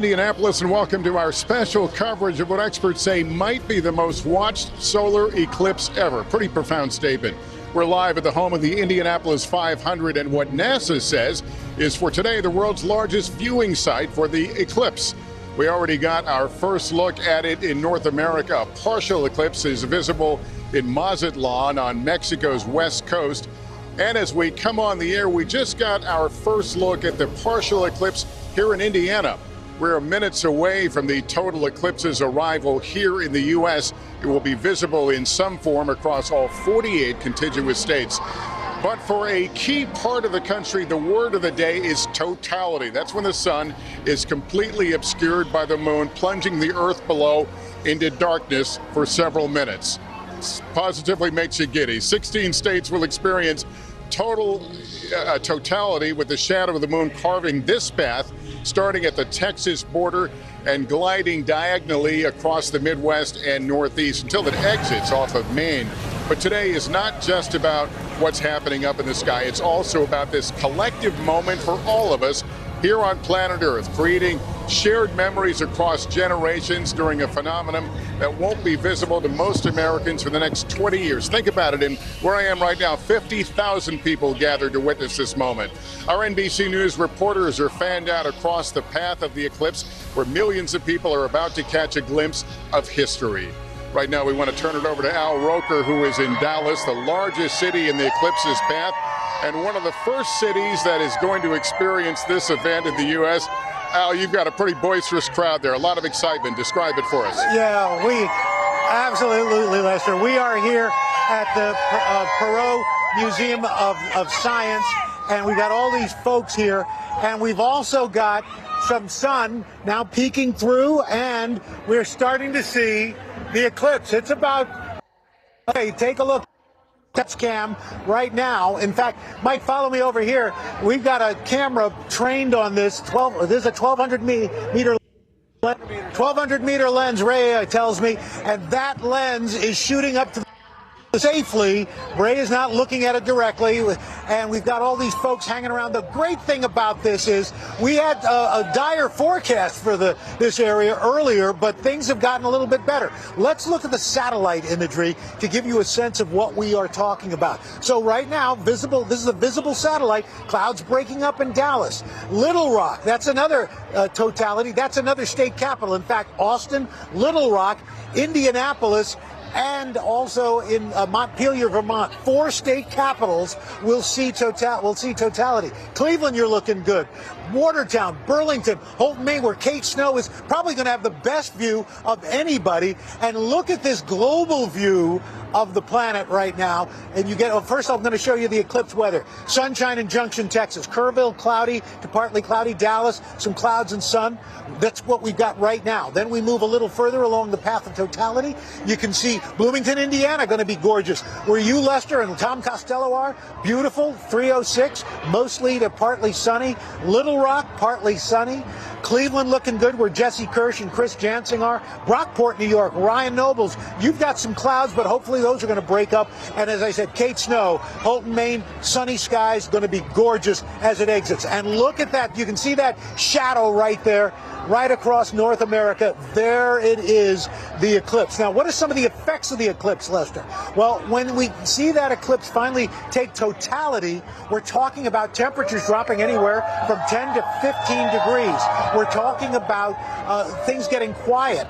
Indianapolis, and welcome to our special coverage of what experts say might be the most watched solar eclipse ever. Pretty profound statement. We're live at the home of the Indianapolis 500, and what NASA says is for today the world's largest viewing site for the eclipse. We already got our first look at it in North America. A partial eclipse is visible in Mazatlan on Mexico's west coast. And as we come on the air, we just got our first look at the partial eclipse here in Indiana. We're minutes away from the total eclipse's arrival here in the U.S. It will be visible in some form across all 48 contiguous states. But for a key part of the country, the word of the day is totality. That's when the sun is completely obscured by the moon, plunging the earth below into darkness for several minutes. Positively makes you giddy. 16 states will experience totality, with the shadow of the moon carving this path, starting at the Texas border and gliding diagonally across the Midwest and Northeast until it exits off of Maine. But today is not just about what's happening up in the sky. It's also about this collective moment for all of us here on planet Earth, creating shared memories across generations during a phenomenon that won't be visible to most Americans for the next 20 years. Think about it, and where I am right now, 50,000 people gathered to witness this moment. Our NBC News reporters are fanned out across the path of the eclipse, where millions of people are about to catch a glimpse of history. Right now, we want to turn it over to Al Roker, who is in Dallas, the largest city in the eclipse's path, and one of the first cities that is going to experience this event in the U.S. Al, you've got a pretty boisterous crowd there, a lot of excitement. Describe it for us. Yeah, absolutely, Lester. We are here at the Perot Museum of Science, and we've got all these folks here, and we've also got some sun now peeking through, and we're starting to see the eclipse. It's about, hey, take a look. Touch cam right now. In fact, Mike, follow me over here. We've got a camera trained on this. This is a 1,200 meter lens, Ray tells me, and that lens is shooting up to safely. Ray is not looking at it directly, and we've got all these folks hanging around. The great thing about this is we had a dire forecast for this area earlier, but things have gotten a little bit better. Let's look at the satellite imagery to give you a sense of what we are talking about. So right now, this is a visible satellite. Clouds breaking up in Dallas. Little Rock, that's another totality. That's another state capital. In fact, Austin, Little Rock, Indianapolis, and also in Montpelier, Vermont, 4 state capitals will see totality. Cleveland, you're looking good. Watertown, Burlington, Holt, Maine, where Kate Snow is probably going to have the best view of anybody. And look at this global view of the planet right now. And you get, first I'm going to show you the eclipse weather. Sunshine in Junction, Texas. Kerrville, cloudy to partly cloudy. Dallas, some clouds and sun. That's what we've got right now. Then we move a little further along the path of totality. You can see Bloomington, Indiana, going to be gorgeous. Where you, Lester, and Tom Costello are, beautiful, 306, mostly to partly sunny. Little Rock, partly sunny. Cleveland looking good, where Jesse Kirsch and Chris Jansing are. Brockport, New York, Ryan Nobles. You've got some clouds, but hopefully those are going to break up. And as I said, Kate Snow, Holton, Maine, sunny skies, going to be gorgeous as it exits. And look at that. You can see that shadow right there, right across North America. There it is, the eclipse. Now, what are some of the effects of the eclipse, Lester? Well, when we see that eclipse finally take totality, we're talking about temperatures dropping anywhere from 10 to 15 degrees. We're talking about things getting quiet.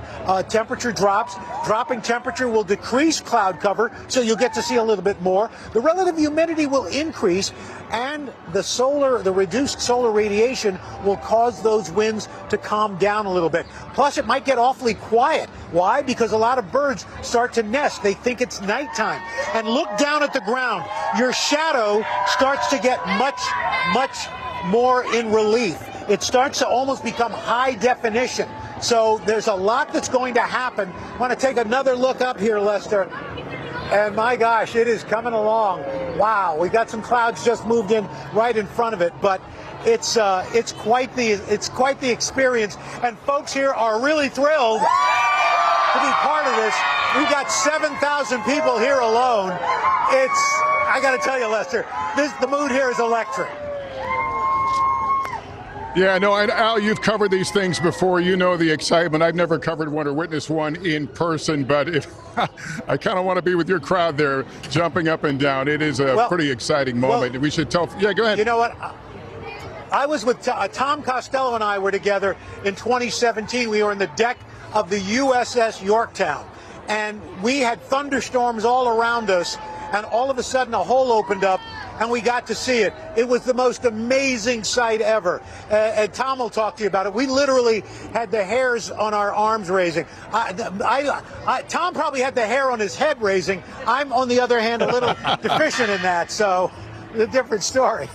Temperature drops. Dropping temperature will decrease cloud cover, so you'll get to see a little bit more. The relative humidity will increase, and the reduced solar radiation will cause those winds to calm down a little bit. Plus, it might get awfully quiet. Why? Because a lot of birds start to nest. They think it's nighttime. And look down at the ground. Your shadow starts to get much more in relief. It starts to almost become high definition. So there's a lot that's going to happen. I want to take another look up here, Lester. And my gosh, it is coming along. Wow, we got some clouds just moved in right in front of it, but it's quite the experience. And folks here are really thrilled to be part of this. We've got 7,000 people here alone. I got to tell you, Lester, the mood here is electric. Yeah, no, and Al, you've covered these things before. You know the excitement. I've never covered one or witnessed one in person, but if I kind of want to be with your crowd there, jumping up and down. It is a pretty exciting moment. We should tell. Yeah, go ahead. You know what? I was with Tom Costello and I were together in 2017. We were in the deck of the USS Yorktown, and we had thunderstorms all around us, and all of a sudden a hole opened up, and we got to see it. It was the most amazing sight ever. And Tom will talk to you about it. We literally had the hairs on our arms raising. Tom probably had the hair on his head raising. I'm, on the other hand, a little deficient in that, so a different story.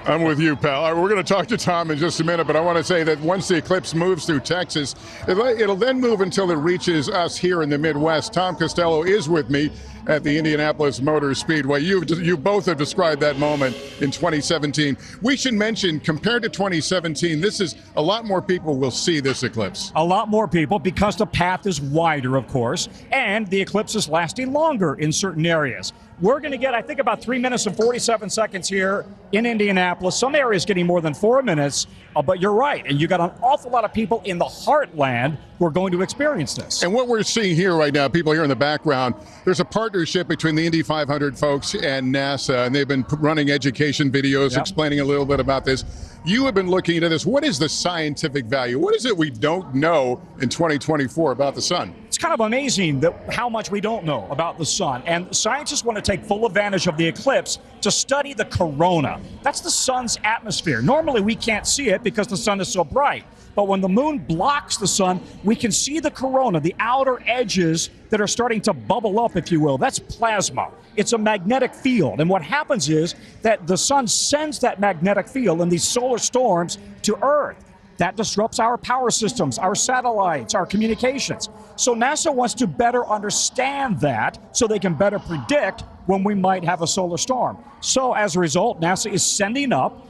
I'm with you, pal. All right, we're going to talk to Tom in just a minute, but I want to say that once the Eclipse moves through Texas, it'll then move until it reaches us here in the Midwest. Tom Costello is with me at the Indianapolis Motor Speedway. You both have described that moment in 2017. We should mention, compared to 2017, this is a lot more people will see this eclipse. A lot more people because the path is wider, of course, and the eclipse is lasting longer in certain areas. We're going to get, I think, about 3 minutes and 47 seconds here in Indianapolis. Some areas getting more than 4 minutes, but you're right. And you got an awful lot of people in the heartland who are going to experience this. And what we're seeing here right now, people here in the background, there's a partnership between the Indy 500 folks and NASA, and they've been running education videos explaining a little bit about this. You have been looking into this. What is the scientific value? What is it we don't know in 2024 about the sun? It's kind of amazing how much we don't know about the sun. And scientists want to take full advantage of the eclipse to study the corona. That's the sun's atmosphere. Normally we can't see it because the sun is so bright. But when the moon blocks the sun, we can see the corona, the outer edges that are starting to bubble up, if you will. That's plasma. It's a magnetic field. And what happens is that the sun sends that magnetic field in these solar storms to Earth. That disrupts our power systems, our satellites, our communications. So NASA wants to better understand that so they can better predict when we might have a solar storm. So as a result, NASA is sending up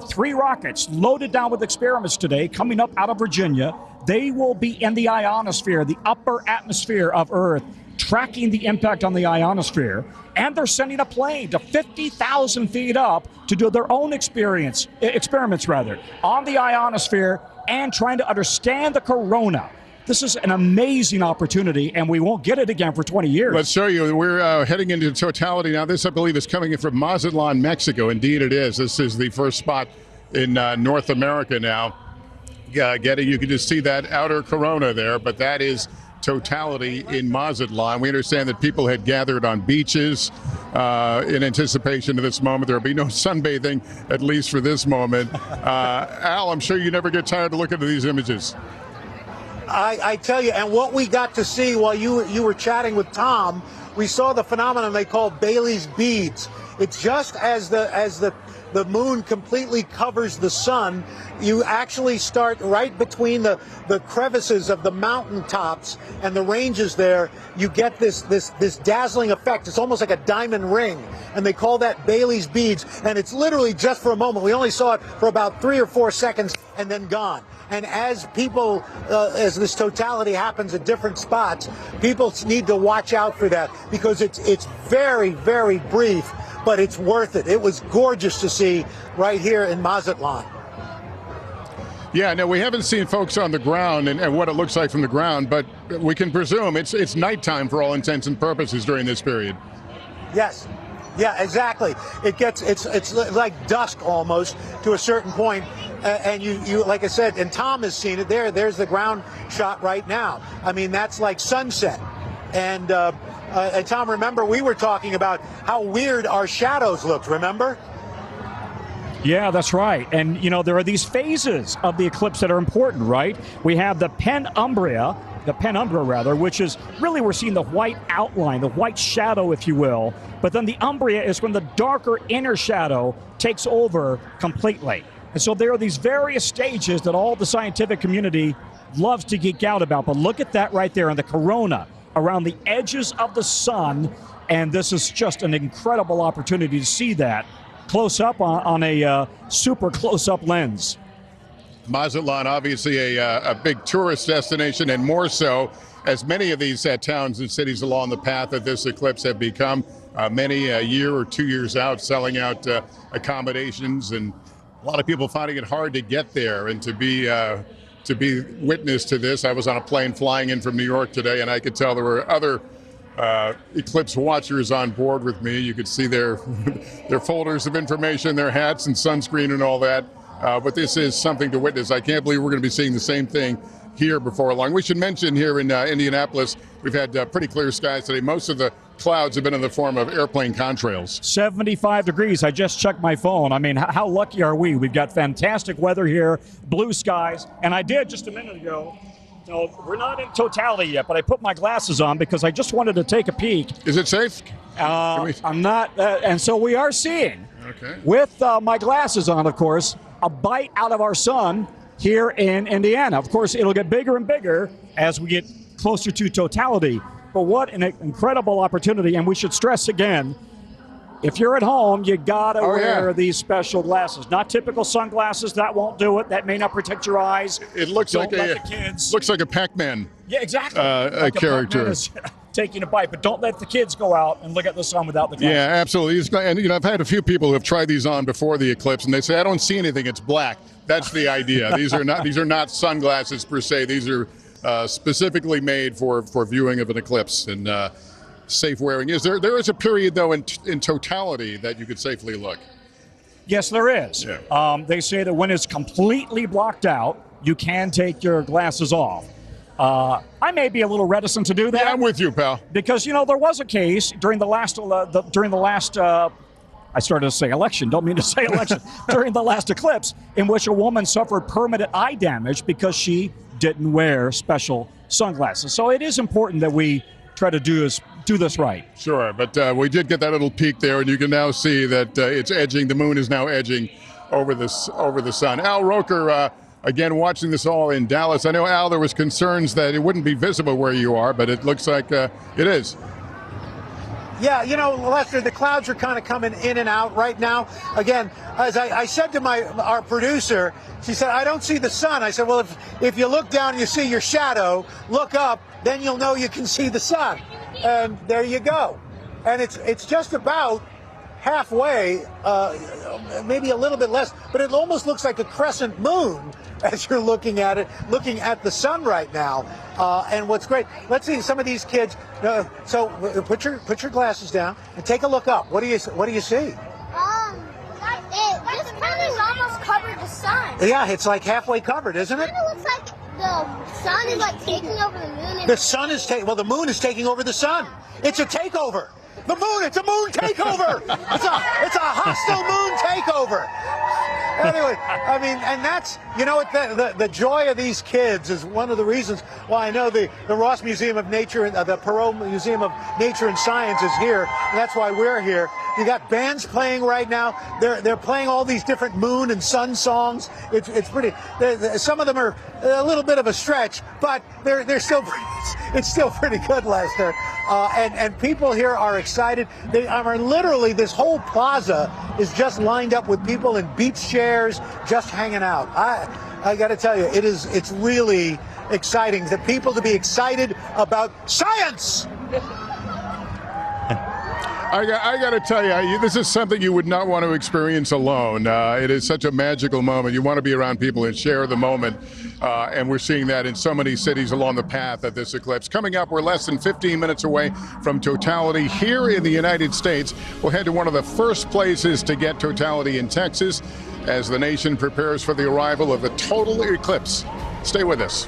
3 rockets loaded down with experiments today coming up out of Virginia. They will be in the ionosphere, the upper atmosphere of Earth, tracking the impact on the ionosphere. And they're sending a plane to 50,000 feet up to do their own experiments on the ionosphere and trying to understand the corona. This is an amazing opportunity, and we won't get it again for 20 years. Let's show you. We're heading into Totality now. This, I believe, is coming in from Mazatlan, Mexico. Indeed, it is. This is the first spot in North America now. You can just see that outer corona there, but that is Totality in Mazatlan. We understand that people had gathered on beaches in anticipation of this moment. There will be no sunbathing, at least for this moment. Al, I'm sure you never get tired of looking at these images. I tell you, and what we got to see while you were chatting with Tom, we saw the phenomenon they call Bailey's beads. It's just as the moon completely covers the sun, you actually start right between the crevices of the mountaintops and the ranges there. You get this dazzling effect. It's almost like a diamond ring, and they call that Bailey's beads. And it's literally just for a moment. We only saw it for about 3 or 4 seconds, and then gone. And as as this totality happens at different spots, people need to watch out for that because it's very, very brief, but it's worth it. It was gorgeous to see right here in Mazatlan. Yeah, no, we haven't seen folks on the ground and what it looks like from the ground, but we can presume it's nighttime for all intents and purposes during this period. Yes. Yeah, exactly. It's like dusk almost to a certain point. And you like I said, and Tom has seen it there. There's the ground shot right now. I mean, that's like sunset. And Tom, remember, we were talking about how weird our shadows looked, remember? Yeah, that's right. And, you know, there are these phases of the eclipse that are important, right? We have the penumbra, which is really we're seeing the white outline, the white shadow, if you will. But then the umbria is when the darker inner shadow takes over completely. And so there are these various stages that all the scientific community loves to geek out about. But look at that right there in the corona around the edges of the sun. And this is just an incredible opportunity to see that close up on a super close-up lens. Mazatlan, obviously a big tourist destination, and more so as many of these towns and cities along the path of this eclipse have become many a year or 2 years out, selling out accommodations and A lot of people finding it hard to get there and to be witness to this. I was on a plane flying in from New York today, and I could tell there were other Eclipse watchers on board with me. You could see their folders of information, their hats and sunscreen and all that. But this is something to witness. I can't believe we're going to be seeing the same thing here before long. We should mention here in Indianapolis, we've had pretty clear skies today. Most of the clouds have been in the form of airplane contrails. 75 degrees. I just checked my phone. I mean, how lucky are we? We've got fantastic weather here, blue skies. And I did just a minute ago. No, we're not in Totality yet, but I put my glasses on because I just wanted to take a peek. Is it safe? I'm not, and so we are seeing, with my glasses on, of course, a bite out of our sun here in Indiana. Of course, it'll get bigger and bigger as we get closer to Totality. But what an incredible opportunity, and we should stress again, if you're at home, you gotta wear these special glasses. Not typical sunglasses. That won't do it. That may not protect your eyes. It looks Don't like let the kids. Looks like a Pac-Man. Yeah, exactly. A character. Pac-Man is taking a bite, but don't let the kids go out and look at the sun without the glasses. Yeah, absolutely. And I've had a few people who have tried these on before the eclipse, and they say, "I don't see anything. It's black." That's the idea. These are not sunglasses per se. These are specifically made for viewing of an eclipse and safe wearing. There is a period though in Totality that you could safely look? Yes, there is. Yeah. They say that when it's completely blocked out, you can take your glasses off. I may be a little reticent to do that. Yeah, I'm with you, pal. Because there was a case during the last I started to say election, don't mean to say election, during the last eclipse, in which a woman suffered permanent eye damage because she didn't wear special sunglasses. So it is important that we try to do this right. Sure, but we did get that little peek there, and you can now see that it's edging. The moon is now edging over the sun. Al Roker, again, watching this all in Dallas. I know, Al, there was concerns that it wouldn't be visible where you are, but it looks like it is. Yeah, Lester, the clouds are kind of coming in and out right now. Again, as I said to our producer, she said, "I don't see the sun." I said, "Well, if you look down and you see your shadow, look up, then you'll know you can see the sun." And there you go. And it's just about halfway, maybe a little bit less, but it almost looks like a crescent moon as you're looking at the sun right now. And what's great, let's see some of these kids. So put your glasses down and take a look up. What do you see? This kind of almost covered the sun. Yeah, it's like halfway covered, isn't it? It kind of looks like the sun is like taking over the moon. The sun is the moon is taking over the sun. It's a takeover. The moon, it's a moon takeover. It's a hostile moon takeover. Anyway, I mean, and that's, the joy of these kids is one of the reasons why I know the Ross Museum of Nature and the Perot Museum of Nature and Science is here, and that's why we're here. You got bands playing right now. They're playing all these different moon and sun songs. It's pretty. Some of them are a little bit of a stretch, but they're still it's still pretty good, Lester. And people here are excited. They are literally, this whole plaza is just lined up with people in beach chairs, just hanging out. I got to tell you, it's really exciting to people to be excited about science. I got to tell you, this is something you would not want to experience alone. It is such a magical moment. You want to be around people and share the moment. And we're seeing that in so many cities along the path of this eclipse. Coming up, we're less than 15 minutes away from Totality here in the United States. We'll head to one of the first places to get Totality in Texas as the nation prepares for the arrival of a total eclipse. Stay with us.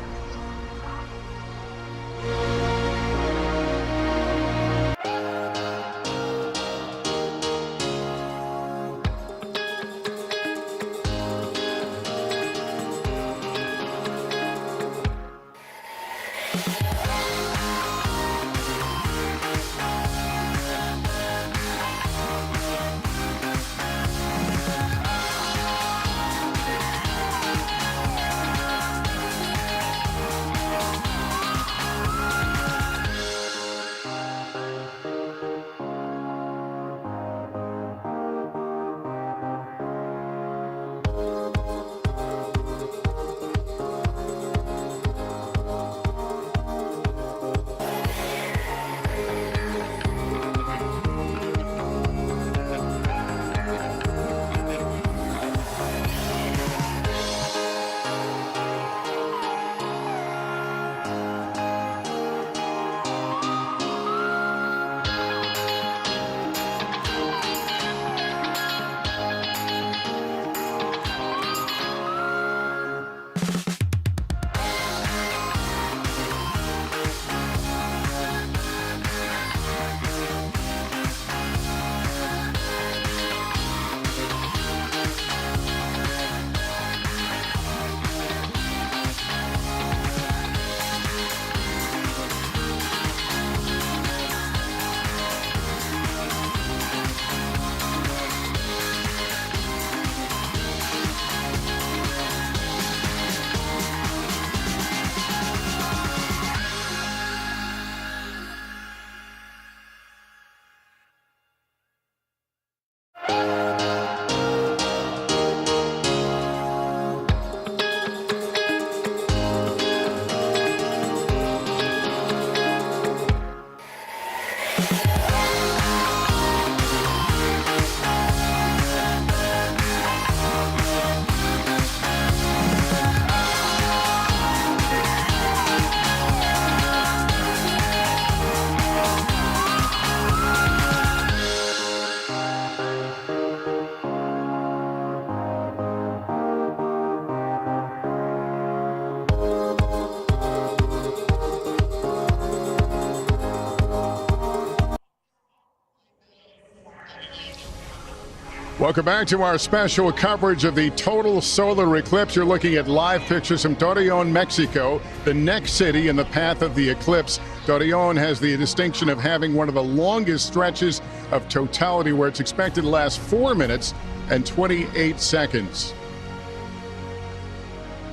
Welcome back to our special coverage of the total solar eclipse. You're looking at live pictures from Torreon, Mexico, the next city in the path of the eclipse. Torreon has the distinction of having one of the longest stretches of totality, where it's expected to last 4 minutes and 28 seconds.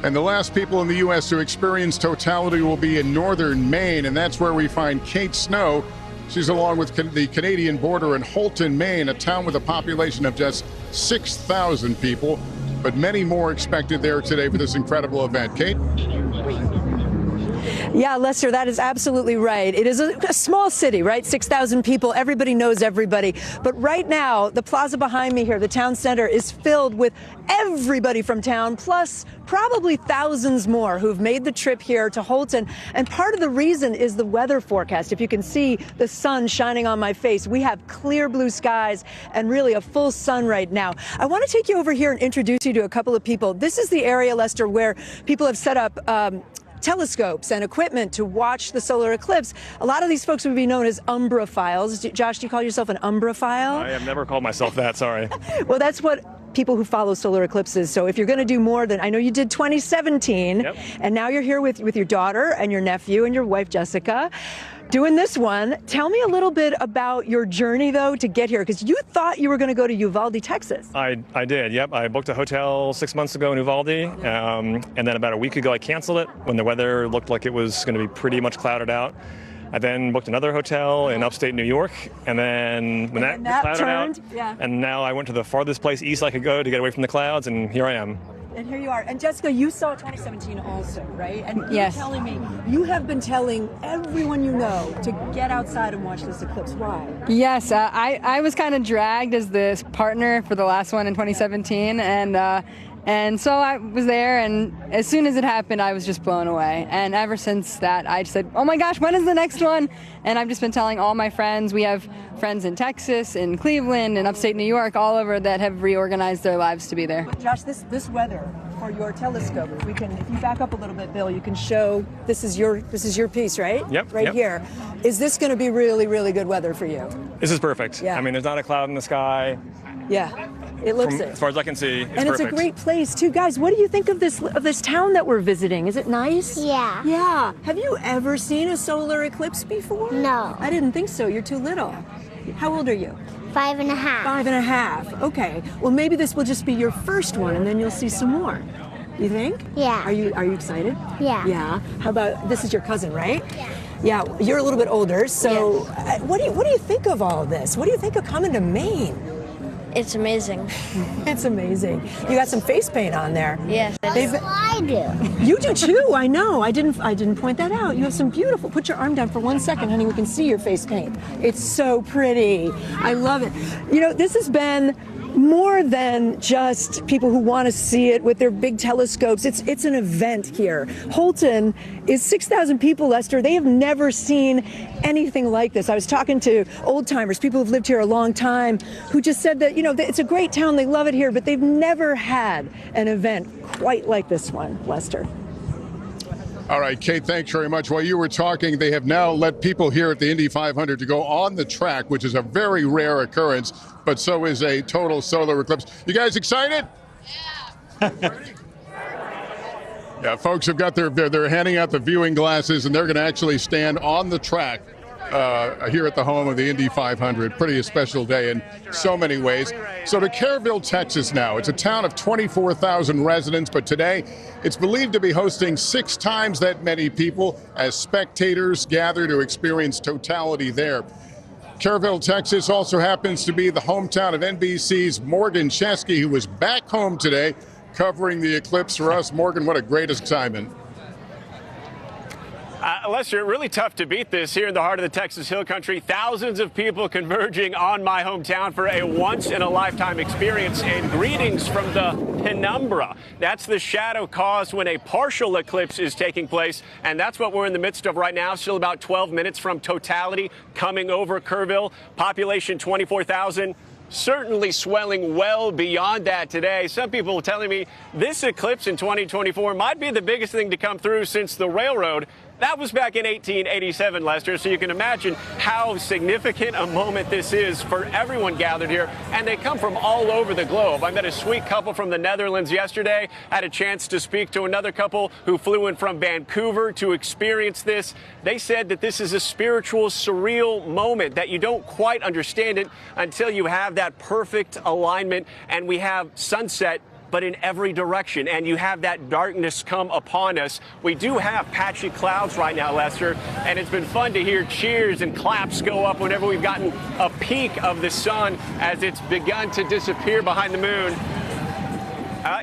And the last people in the U.S. to experience totality will be in northern Maine, and that's where we find Kate Snow. She's along with the Canadian border in Holt, Maine, a town with a population of just 6,000 people, but many more expected there today for this incredible event. Kate? Yeah, Lester, that is absolutely right. It is a small city, right? 6,000 people. Everybody knows everybody. But right now, the plaza behind me here, the town center, is filled with everybody from town, plus probably thousands more who've made the trip here to Holton. And part of the reason is the weather forecast. If you can see the sun shining on my face, we have clear blue skies and really a full sun right now. I want to take you over here and introduce you to a couple of people. This is the area, Lester, where people have set up telescopes and equipment to watch the solar eclipse. A lot of these folks would be known as umbrophiles. Josh, do you call yourself an umbrophile? I have never called myself that, sorry. Well, that's what people who follow solar eclipses. So if you're going to do more than, I know you did 2017, yep. And now you're here with your daughter and your nephew and your wife, Jessica, doing this one. Tell me a little bit about your journey, though, to get here, because you thought you were going to go to Uvalde, Texas. I did, yep. I booked a hotel 6 months ago in Uvalde, and then about a week ago I canceled it when the weather looked like it was going to be pretty much clouded out. I then booked another hotel in upstate New York, and then when that clouded turned, out, yeah. And now I went to the farthest place east I could go to get away from the clouds, and here I am. And here you are. And Jessica, you saw 2017 also, right? And Yes. You're telling me, you have been telling everyone you know to get outside and watch this eclipse. Why? Yes, I was kind of dragged as the partner for the last one in 2017, and so I was there, and as soon as it happened, I was just blown away. And ever since that, I just said, oh my gosh, when is the next one? And I've just been telling all my friends. We have friends in Texas, in Cleveland, in upstate New York, all over that have reorganized their lives to be there. Josh, this weather for your telescope, if you back up a little bit, Bill, you can show, this is your piece, right? Yep. Right yep. here. Is this going to be really, really good weather for you? This is perfect. Yeah. I mean, there's not a cloud in the sky. Yeah. It looks it. As far as I can see, it's and perfect. It's a great place too, guys. What do you think of this town that we're visiting? Is it nice? Yeah. Yeah. Have you ever seen a solar eclipse before? No. I didn't think so. You're too little. How old are you? 5.5. 5.5. Okay. Well, maybe this will just be your first one, and then you'll see some more. You think? Yeah. Are you excited? Yeah. Yeah. How about, this is your cousin, right? Yeah. Yeah. You're a little bit older, so what do you think of all of this? What do you think of coming to Maine? It's amazing. It's amazing. You got some face paint on there. Yes, I do. You do too. I know. I didn't point that out. You have some beautiful. Put your arm down for 1 second, honey. We can see your face paint. It's so pretty. I love it. You know, this has been more than just people who want to see it with their big telescopes. It's an event here. Holton is 6,000 people, Lester. They have never seen anything like this. I was talking to old timers, people who've lived here a long time, who just said that, you know, it's a great town, they love it here, but they've never had an event quite like this one, Lester. All right, Kate, thanks very much. While you were talking, they have now let people here at the Indy 500 to go on the track, which is a very rare occurrence, but so is a total solar eclipse. You guys excited? Yeah. Yeah, folks have got they're handing out the viewing glasses, and they're going to actually stand on the track here at the home of the Indy 500. Pretty special day in so many ways. So to Kerrville, Texas now. It's a town of 24,000 residents, but today it's believed to be hosting 6 times that many people as spectators gather to experience totality there. Kerrville, Texas also happens to be the hometown of NBC's Morgan Chesky, who was back home today covering the eclipse for us. Morgan, what a great assignment. Lester, really tough to beat this here in the heart of the Texas Hill Country. Thousands of people converging on my hometown for a once-in-a-lifetime experience. And greetings from the penumbra. That's the shadow caused when a partial eclipse is taking place. And that's what we're in the midst of right now. Still about 12 minutes from totality coming over Kerrville. Population 24,000. Certainly swelling well beyond that today. Some people telling me this eclipse in 2024 might be the biggest thing to come through since the railroad. That was back in 1887, Lester, so you can imagine how significant a moment this is for everyone gathered here, and they come from all over the globe. I met a sweet couple from the Netherlands yesterday, had a chance to speak to another couple who flew in from Vancouver to experience this. They said that this is a spiritual, surreal moment, that you don't quite understand it until you have that perfect alignment, and we have sunset but in every direction, and you have that darkness come upon us. We do have patchy clouds right now, Lester, and it's been fun to hear cheers and claps go up whenever we've gotten a peek of the sun as it's begun to disappear behind the moon.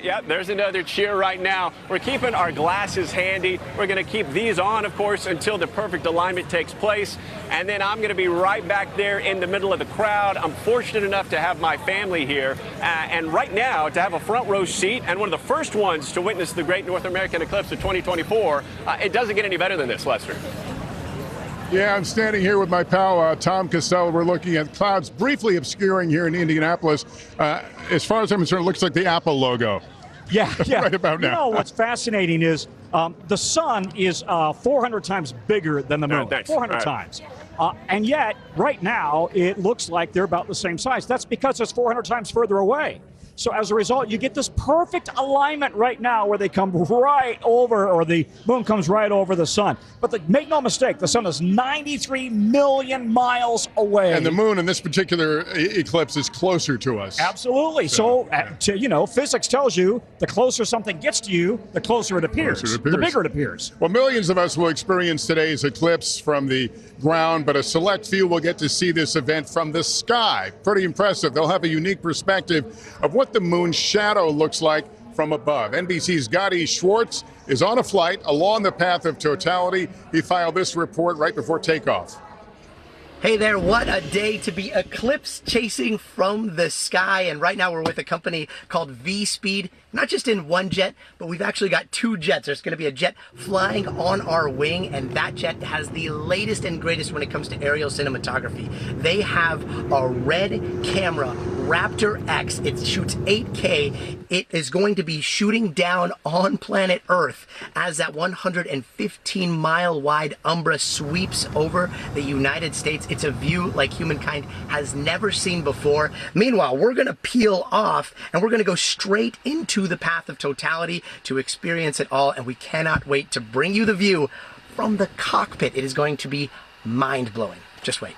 Yeah, there's another cheer right now. We're keeping our glasses handy. We're going to keep these on, of course, until the perfect alignment takes place. And then I'm going to be right back there in the middle of the crowd. I'm fortunate enough to have my family here. And right now, to have a front row seat and one of the first ones to witness the Great North American Eclipse of 2024, it doesn't get any better than this, Lester. Yeah, I'm standing here with my pal, Tom Costello. We're looking at clouds briefly obscuring here in Indianapolis. As far as I'm concerned, it looks like the Apple logo. Yeah. Right about now. You know, what's fascinating is the sun is 400 times bigger than the moon. 400 times. And yet, right now, it looks like they're about the same size. That's because it's 400 times further away. So as a result, you get this perfect alignment right now where they come right over, or the moon comes right over the sun. But make no mistake, the sun is 93 million miles away. And the moon in this particular eclipse is closer to us. Absolutely. So you know, physics tells you the closer something gets to you, the closer it appears, the bigger it appears. Well, millions of us will experience today's eclipse from the ground, but a select few will get to see this event from the sky. Pretty impressive. They'll have a unique perspective of what the moon's shadow looks like from above. NBC's Gotti Schwartz is on a flight along the path of totality. He filed this report right before takeoff. Hey there, what a day to be eclipse chasing from the sky. And right now we're with a company called V-Speed, not just in one jet, but we've actually got two jets. There's going to be a jet flying on our wing, and that jet has the latest and greatest when it comes to aerial cinematography. They have a red camera, Raptor X. It shoots 8K. It is going to be shooting down on planet Earth as that 115-mile wide umbra sweeps over the United States. It's a view like humankind has never seen before. Meanwhile, we're going to peel off and we're going to go straight into the path of totality to experience it all, and we cannot wait to bring you the view from the cockpit. It is going to be mind-blowing. Just wait.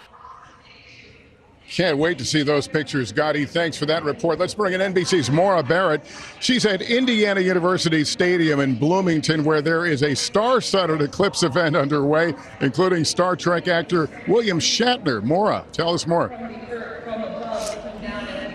Can't wait to see those pictures. Gotti, thanks for that report. Let's bring in NBC's Maura Barrett. She's at Indiana University Stadium in Bloomington, where there is a star-studded eclipse event underway, including Star Trek actor William Shatner. Maura, tell us more.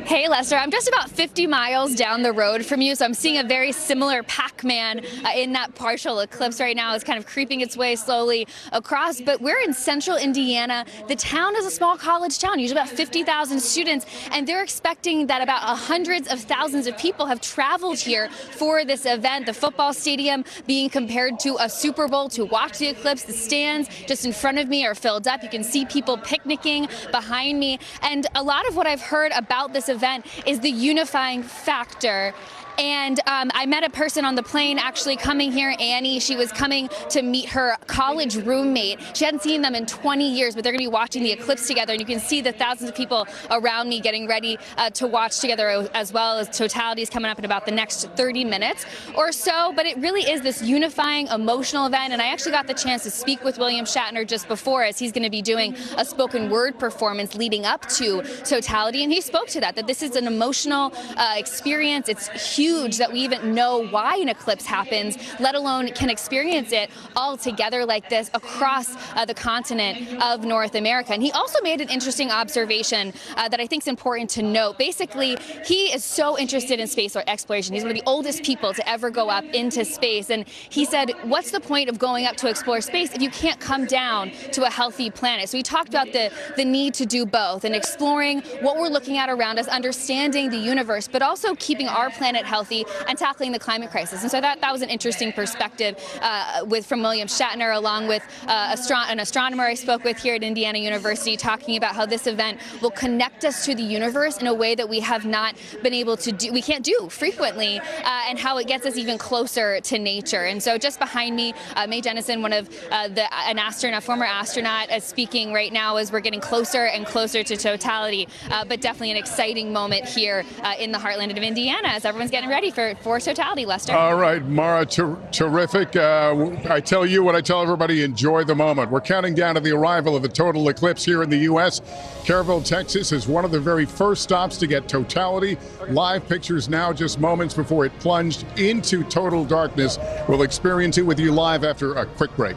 Hey, Lester, I'm just about 50 miles down the road from you, so I'm seeing a very similar Pac-Man in that partial eclipse right now. It's kind of creeping its way slowly across, but we're in central Indiana. The town is a small college town, usually about 50,000 students, and they're expecting that about hundreds of thousands of people have traveled here for this event. The football stadium being compared to a Super Bowl to watch the eclipse. The stands just in front of me are filled up. You can see people picnicking behind me, and a lot of what I've heard about this event is the unifying factor. And I met a person on the plane actually coming here, Annie. She was coming to meet her college roommate. She hadn't seen them in 20 years, but they're going to be watching the eclipse together. And you can see the thousands of people around me getting ready to watch together, as well as Totality is coming up in about the next 30 minutes or so. But it really is this unifying, emotional event. And I actually got the chance to speak with William Shatner just before, as he's going to be doing a spoken word performance leading up to Totality. And he spoke to that this is an emotional experience. It's huge that we even know why an eclipse happens, let alone can experience it all together like this across the continent of North America. And he also made an interesting observation that I think is important to note. Basically, he is so interested in space exploration. He's one of the oldest people to ever go up into space. And he said, what's the point of going up to explore space if you can't come down to a healthy planet? So he talked about the need to do both and exploring what we're looking at around us, understanding the universe, but also keeping our planet healthy healthy, and tackling the climate crisis. And so that was an interesting perspective from William Shatner, along with an astronomer I spoke with here at Indiana University, talking about how this event will connect us to the universe in a way that we have not been able to do, we can't do frequently, and how it gets us even closer to nature. And so just behind me, Mae Jennison, a former astronaut, speaking right now as we're getting closer and closer to Totality, but definitely an exciting moment here in the heartland of Indiana as everyone's getting ready for Totality, Lester. All right, Mara, terrific. I tell you what I tell everybody, enjoy the moment. We're counting down to the arrival of the total eclipse here in the U.S. Kerrville, Texas is one of the very first stops to get Totality. Live pictures now just moments before it plunged into total darkness. We'll experience it with you live after a quick break.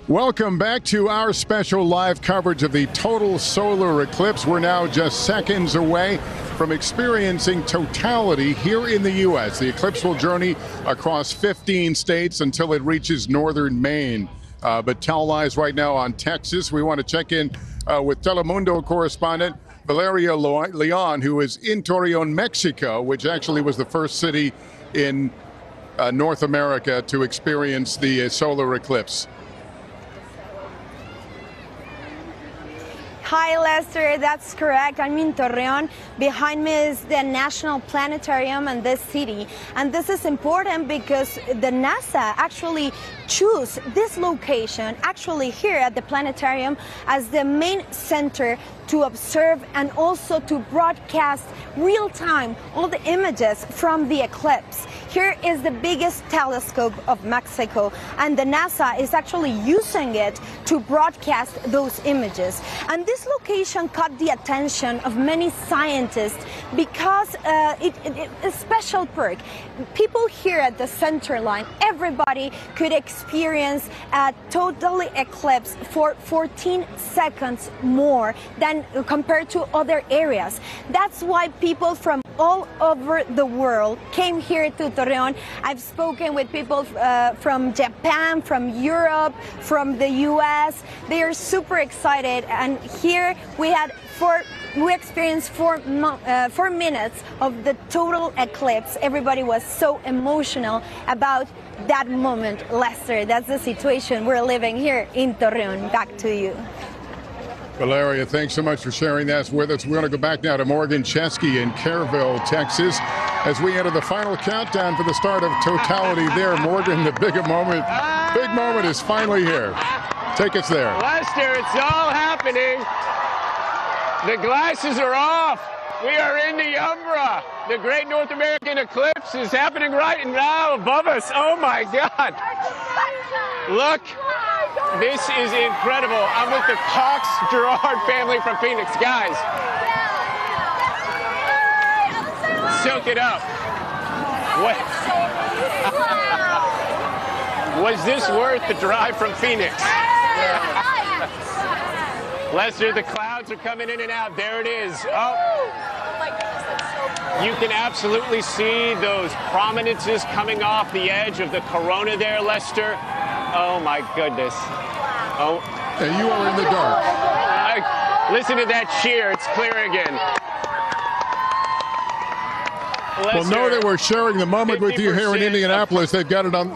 Welcome back to our special live coverage of the total solar eclipse. We're now just seconds away from experiencing Totality here in the U.S. The eclipse will journey across 15 states until it reaches northern Maine. But tell lies right now on Texas. We want to check in with Telemundo correspondent Valeria Leon, who is in Torreon, Mexico, which actually was the first city in North America to experience the solar eclipse. Hi, Lester. That's correct. I'm in Torreon. Behind me is the National Planetarium in this city. And this is important because the NASA actually chose this location, actually here at the planetarium, as the main center to observe and also to broadcast real-time all the images from the eclipse. Here is the biggest telescope of Mexico, and the NASA is actually using it to broadcast those images. And this this location caught the attention of many scientists because it's a special perk. People here at the center line, everybody could experience a total eclipse for 14 seconds more than compared to other areas. That's why people from all over the world came here to Torreon. I've spoken with people from Japan, from Europe, from the US. They are super excited, and here we experienced 4 minutes of the total eclipse. Everybody was so emotional about that moment. Lester, that's the situation we're living here in Torreon. Back to you. Valeria, thanks so much for sharing that with us. We're going to go back now to Morgan Chesky in Kerrville, Texas, as we enter the final countdown for the start of Totality there. Morgan, the big moment is finally here. Take us there. Lester, it's all happening. The glasses are off. We are in the Umbra. The Great North American Eclipse is happening right now above us. Oh my God. Look. This is incredible. I'm with the Cox-Gerard family from Phoenix. Guys, soak it up. What? Was this worth the drive from Phoenix? Lester, the clouds are coming in and out. There it is. Oh. You can absolutely see those prominences coming off the edge of the corona there, Lester. Oh my goodness. Oh. And you are in the dark. Listen to that cheer. It's clear again. Lester, well, know that we're sharing the moment with you here in Indianapolis. They've got it on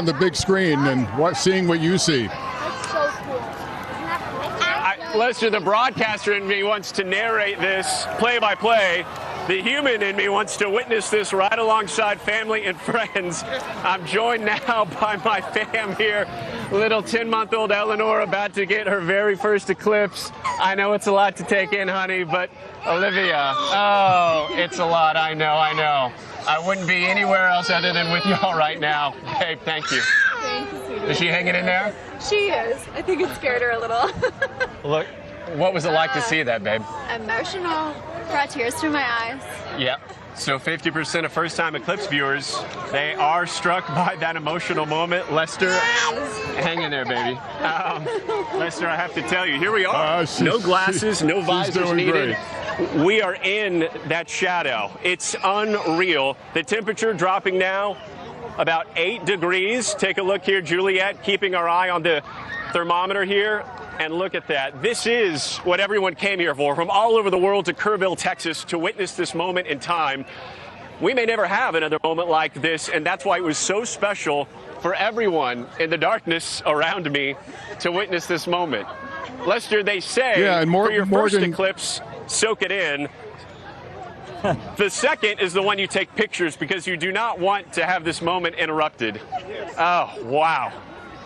the big screen, and seeing what you see. That's so cool. Lester, the broadcaster in me wants to narrate this play-by-play. The human in me wants to witness this right alongside family and friends. I'm joined now by my fam here. Little 10-month-old Eleanor about to get her very first eclipse. I know it's a lot to take in, honey, but Olivia, oh, it's a lot. I know. I wouldn't be anywhere else other than with y'all right now. Babe, thank you. Thank you, sweetie. Is she hanging in there? She is. I think it scared her a little. Look, what was it like to see that, babe? Emotional. Brought tears to my eyes. Yep. So 50% of first-time eclipse viewers, they are struck by that emotional moment. Lester, hang in there, baby. Lester, I have to tell you, here we are. No glasses, no visors needed. Great. We are in that shadow. It's unreal. The temperature dropping now about 8 degrees. Take a look here, Juliet, keeping our eye on the thermometer here. And look at that. This is what everyone came here for, from all over the world to Kerrville, Texas, to witness this moment in time. We may never have another moment like this, and that's why it was so special for everyone in the darkness around me to witness this moment. Lester, they say, for your first eclipse, soak it in. The second is the one you take pictures because you do not want to have this moment interrupted. Oh, wow.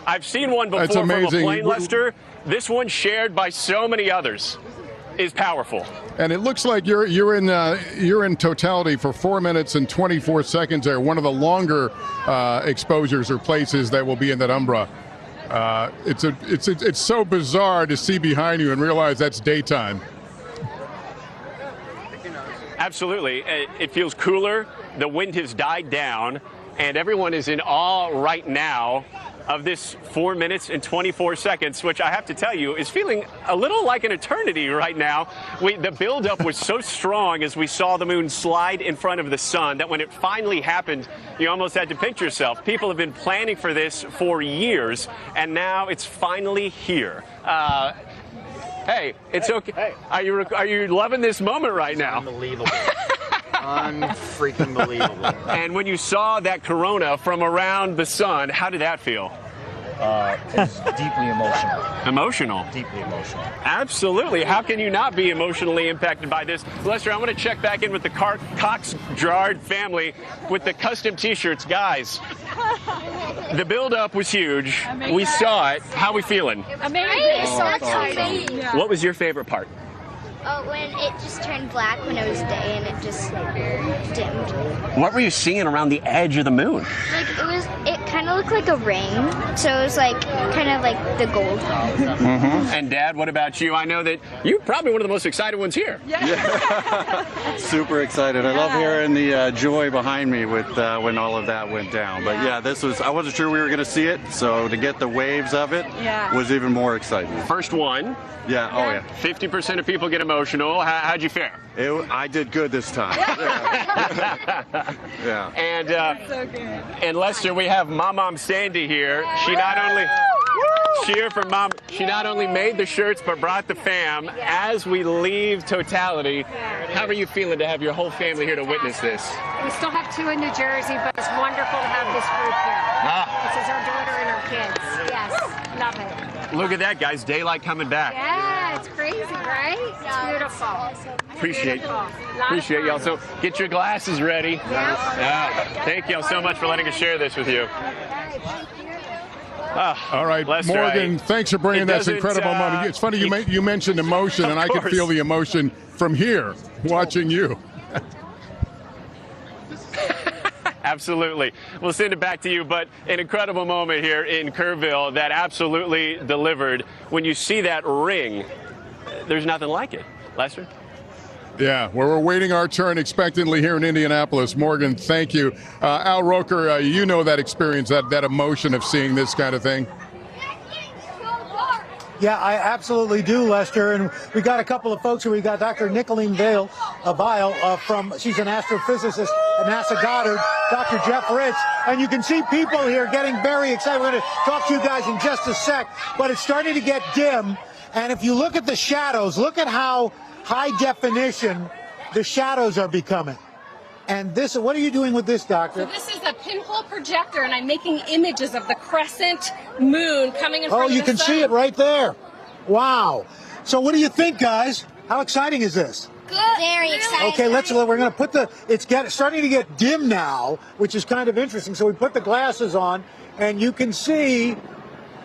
I've seen one before from a plane, Lester. This one, shared by so many others, is powerful. And it looks like you're in Totality for 4 minutes and 24 seconds there. One of the longer exposures or places that will be in that Umbra. It's so bizarre to see behind you and realize that's daytime. Absolutely. It feels cooler. The wind has died down, and everyone is in awe right now of this 4 minutes and 24 seconds, which I have to tell you is feeling a little like an eternity right now. The buildup was so strong as we saw the moon slide in front of the sun that when it finally happened, you almost had to pinch yourself. People have been planning for this for years, and now it's finally here. Hey, it's okay. Hey. Are you loving this moment right now? Unbelievable. Unfreaking believable. And when you saw that corona from around the sun, how did that feel? It's deeply emotional. Emotional? Deeply emotional. Absolutely. How can you not be emotionally impacted by this? Lester, I want to check back in with the Cox-Gerard family with the custom T-shirts. Guys, the build-up was huge. Amazing. We saw it. How are we feeling? Amazing. So exciting. Yeah. What was your favorite part? Oh, when it just turned black when it was day and it just dimmed. What were you seeing around the edge of the moon? Like it kind kind of looked like a ring, so it was like kind of like the gold. And Dad, what about you? I know that you're probably one of the most excited ones here. Super excited. I love hearing the joy behind me with when all of that went down. But yeah, this was, I wasn't sure we were going to see it, so to get the waves of it was even more exciting. First one. Yeah, oh yeah. 50% of people get emotional. How'd you fare? I did good this time. Yeah. And and Lester, we have Mom Sandy here. She not only cheer for Mom. She not only made the shirts but brought the fam. As we leave Totality, how are you feeling to have your whole family here to witness this? We still have 2 in New Jersey, but it's wonderful to have this group here. This is our daughter and our kids. Yes, love it. Look at that, guys. Daylight coming back. Yeah, it's crazy, right? It's beautiful. Appreciate y'all. So get your glasses ready. Thank y'all so much for letting us share this with you. All right, Lester, Morgan, thanks for bringing this incredible moment. It's funny you mentioned emotion, and I could feel the emotion from here watching you. Absolutely. We'll send it back to you, but an incredible moment here in Kerrville that absolutely delivered. When you see that ring, there's nothing like it. Lester? Yeah, well, we're waiting our turn expectantly here in Indianapolis. Morgan, thank you. Al Roker, you know that experience, that emotion of seeing this kind of thing. Yeah, I absolutely do, Lester. And we got a couple of folks here. We got Dr. Nicolene Vile she's an astrophysicist at NASA Goddard, Dr. Jeff Ritz. And you can see people here getting very excited. We're going to talk to you guys in just a sec, but it's starting to get dim. And if you look at the shadows, look at how high definition the shadows are becoming. And this, what are you doing with this, Doctor? So this is a pinhole projector, and I'm making images of the crescent moon coming in front of the sun. Oh, you can see it right there. Wow. So what do you think, guys? How exciting is this? Good. Very exciting. Okay, we're going to put it's starting to get dim now, which is kind of interesting. So we put the glasses on, and you can see,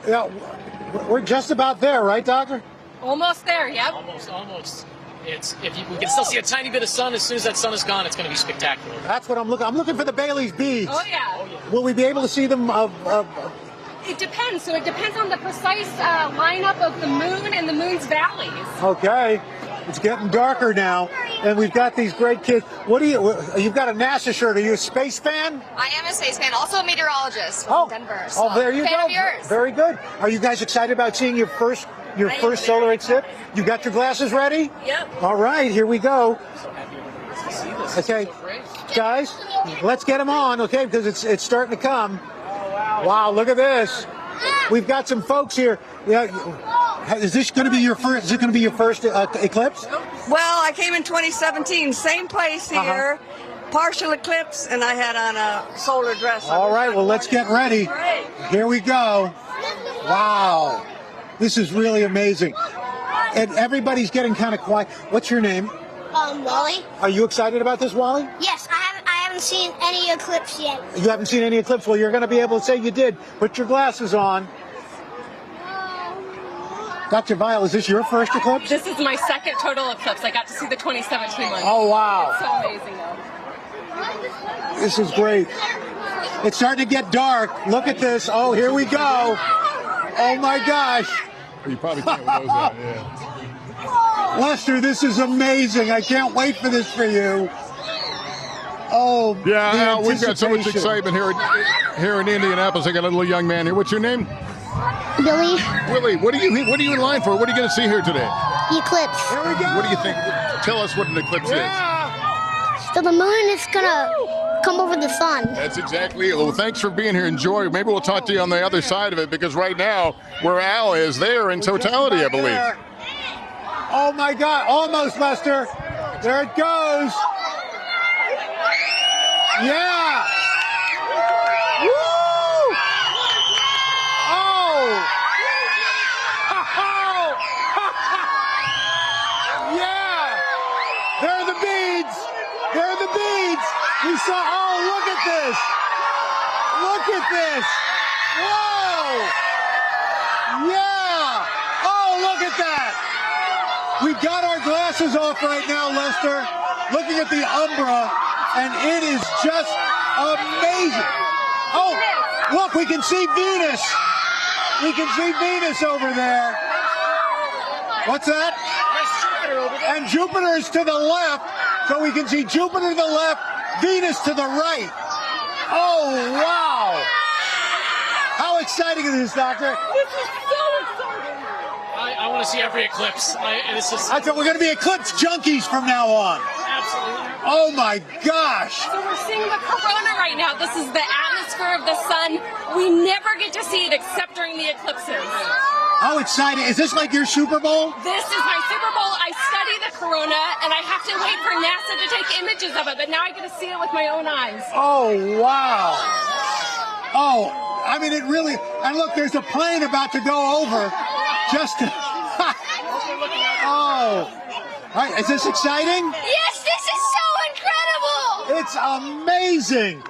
we're just about there, right, Doctor? Almost there, yep. Almost. We can still see a tiny bit of sun. As soon as that sun is gone, it's going to be spectacular. That's what I'm looking. I'm looking for the Bailey's beads. Oh yeah. Will we be able to see them? It depends. So it depends on the precise lineup of the moon and the moon's valleys. Okay. It's getting darker now, and we've got these great kids. You've got a NASA shirt. Are you a space fan? I am a space fan, also a meteorologist from Denver. So there you fan go. Of yours. Very good. Are you guys excited about seeing your first solar eclipse? You got your glasses ready? Yep. All right, here we go. Okay, guys, let's get them on, okay, because it's starting to come. Wow, look at this. We've got some folks here. Is this going to be your first? Is it going to be your first eclipse? Well, I came in 2017, same place here, partial eclipse, and I had on a solar dress. All right, well, let's get ready. Here we go. Wow, this is really amazing. And everybody's getting kind of quiet. What's your name? Wally. Are you excited about this, Wally? Yes, I haven't seen any eclipse yet. You haven't seen any eclipse? Well, you're going to be able to say you did. Put your glasses on. Dr. Vile, is this your first eclipse? This is my second total eclipse. I got to see the 2017 one. Oh, wow. It's so amazing, though. This is great. It's starting to get dark. Look at this. Oh, here we go. Oh, my gosh. You probably can't with those on, yeah. Lester, this is amazing. I can't wait for this for you. Oh, yeah, Al, we've got so much excitement here in Indianapolis. I got a little young man here. What's your name? Billy. Willie, what are you in line for? What are you going to see here today? The eclipse. Here we go. What do you think? Tell us what an eclipse is. So the moon is going to come over the sun. That's exactly it. Well, thanks for being here. Enjoy. Maybe we'll talk to you on the other side of it, because right now, where Al is, they're in Totality, I believe. Oh, my God. Almost, Lester. There it goes. Yeah. Woo! Oh! Yeah! There are the beads. There are the beads. We saw. Oh, look at this. Look at this. Whoa! Yeah! Oh, look at that. We've got our glasses off right now, Lester. Looking at the umbra, and it is just amazing. Oh, Look, we can see Venus. We can see Venus over there. What's that? And Jupiter is to the left, so we can see Jupiter to the left, Venus to the right. Oh, wow. How exciting is this, Doctor? This is so exciting. I want to see every eclipse. I thought we're going to be eclipse junkies from now on. Absolutely. Oh, my gosh. So we're seeing the corona right now. This is the atmosphere of the sun. We never get to see it except during the eclipses. How exciting. Is this like your Super Bowl? This is my Super Bowl. I study the corona, and I have to wait for NASA to take images of it, but now I get to see it with my own eyes. Oh, wow. Oh, I mean, it really, and look, there's a plane about to go over just to, oh. All right, is this exciting? Yes, this is so incredible. It's amazing.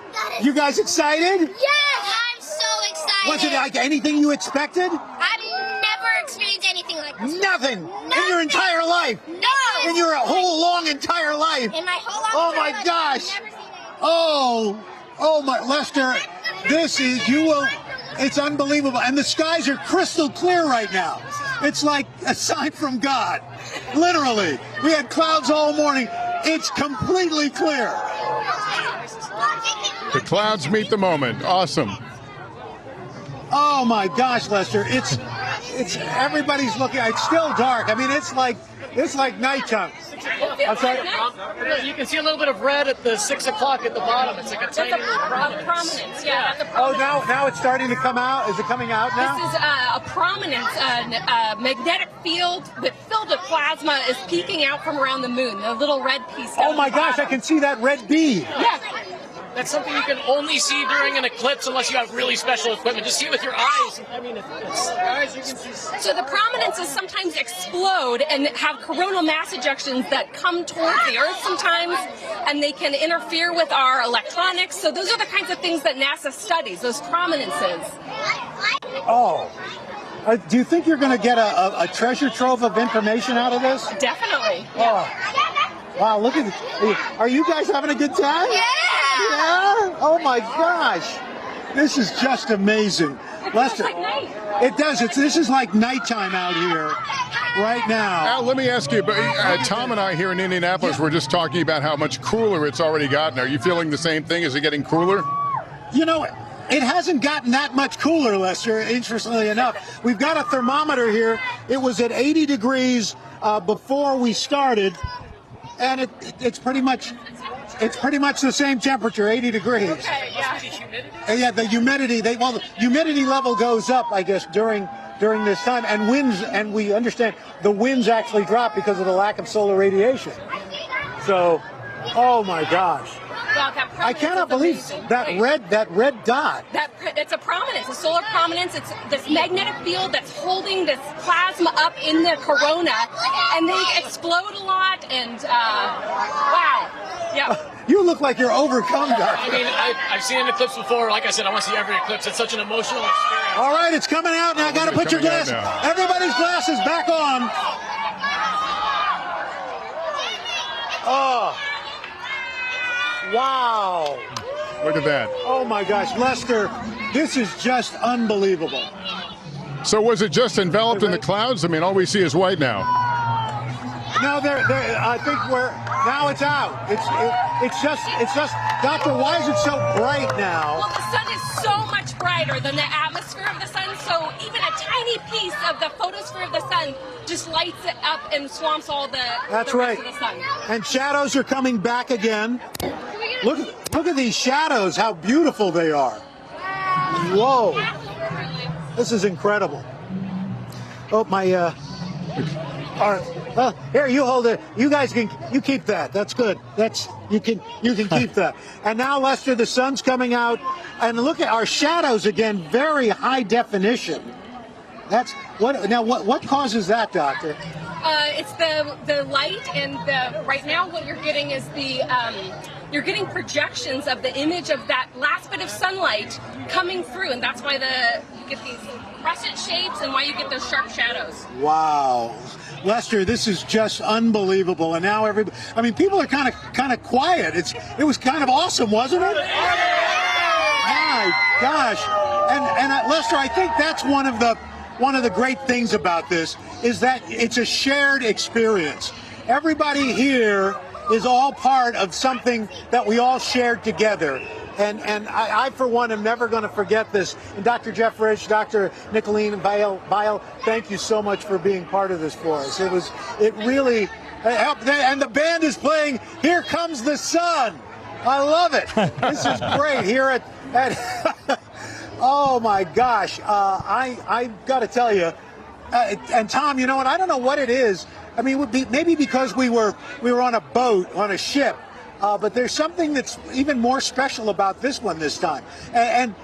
You guys excited? Yes, I'm so excited. Was it like anything you expected? I've never experienced anything like this. Nothing in your entire life. No. In your whole long entire life. In my whole life. Oh my gosh. Oh my, Lester, this is, you will, it's unbelievable. And the skies are crystal clear right now. It's like a sign from God. Literally. We had clouds all morning. It's completely clear. The clouds meet the moment. Awesome. Oh my gosh, Lester, it's everybody's looking. It's still dark. I mean, it's like nighttime. I'm sorry. You can see a little bit of red at the 6 o'clock at the bottom. It's like a tiny little prominence. Yeah. Oh, now it's starting to come out. Is it coming out now? This is a prominence, a magnetic field that filled with plasma is peeking out from around the moon. The little red piece. Oh my gosh, I can see that red bee. Yeah. That's something you can only see during an eclipse unless you have really special equipment. Just see it with your eyes. I mean, eyes you can see. So the prominences sometimes explode and have coronal mass ejections that come towards the Earth sometimes, and they can interfere with our electronics. So those are the kinds of things that NASA studies, those prominences. Oh. Do you think you're going to get a treasure trove of information out of this? Definitely. Oh. Wow, look at this. Are you guys having a good time? Yeah! Yeah? Oh my gosh. This is just amazing. Lester, it does. This is like nighttime out here right now. Al, let me ask you, Tom and I here in Indianapolis were just talking about how much cooler it's already gotten. Are you feeling the same thing? Is it getting cooler? You know, it hasn't gotten that much cooler, Lester, interestingly enough. We've got a thermometer here. It was at 80 degrees before we started. And it's pretty much the same temperature, 80 degrees. Okay, yeah. Yeah, the humidity. The humidity level goes up, I guess, during this time, and winds. And we understand the winds actually drop because of the lack of solar radiation. So, oh my gosh. Well, that I cannot believe that red dot. It's a prominence, a solar prominence. It's this magnetic field that's holding this plasma up in the corona, and they explode a lot. And wow, yeah. You look like you're overcome, Doc. I mean, I've seen an eclipse before. Like I said, I want to see every eclipse. It's such an emotional experience. All right, it's coming out now. Got to put your glasses. Everybody's glasses back on. Oh. Wow. Look at that. Oh my gosh, Lester, this is just unbelievable. So was it just enveloped in the clouds? I mean, all we see is white now. No, I think now it's out. It's just, Doctor, why is it so bright now? Well, the sun is so much brighter than the atmosphere of the sun, so even a tiny piece of the photosphere of the sun just lights it up and swamps all the That's the right. rest of the sun. And shadows are coming back again. Look at these shadows, how beautiful they are. Whoa. This is incredible. Oh, my, all right. Here, you hold it. You guys you keep that. That's good. You can keep that. And now, Lester, the sun's coming out, and look at our shadows again, very high definition. That's what causes that, Doctor? It's the light, and right now what you're getting is you're getting projections of the image of that last bit of sunlight coming through, and that's why you get these crescent shapes and why you get those sharp shadows. Wow. Lester, this is just unbelievable. And now people are kind of quiet. It was kind of awesome, wasn't it? Yeah. my gosh. And Lester, I think that's one of the great things about this is that it's a shared experience. Everybody here is all part of something that we all shared together. And I, for one, am never going to forget this. And Dr. Jeff Rich, Dr. Nicolene Weil, thank you so much for being part of this for us. It really helped. And the band is playing Here Comes the Sun. I love it. This is great here at oh my gosh. I got to tell you, and Tom, you know what? I don't know what it is. I mean, it would be maybe because we were on a boat, on a ship. But there's something that's even more special about this one this time. And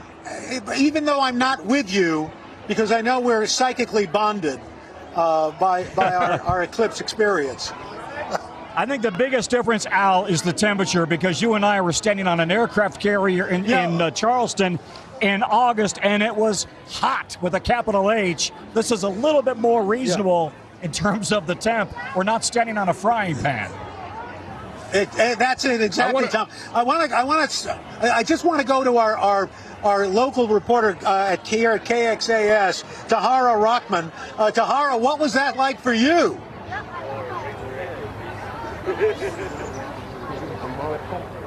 even though I'm not with you, because I know we're psychically bonded by our Eclipse experience. I think the biggest difference, Al, is the temperature, because you and I were standing on an aircraft carrier in Charleston in August, and it was hot with a capital H. This is a little bit more reasonable in terms of the temp. We're not standing on a frying pan. That's it exactly, Tom. I just want to go to our local reporter here at KXAS, Tahara Rockman. Tahara, what was that like for you?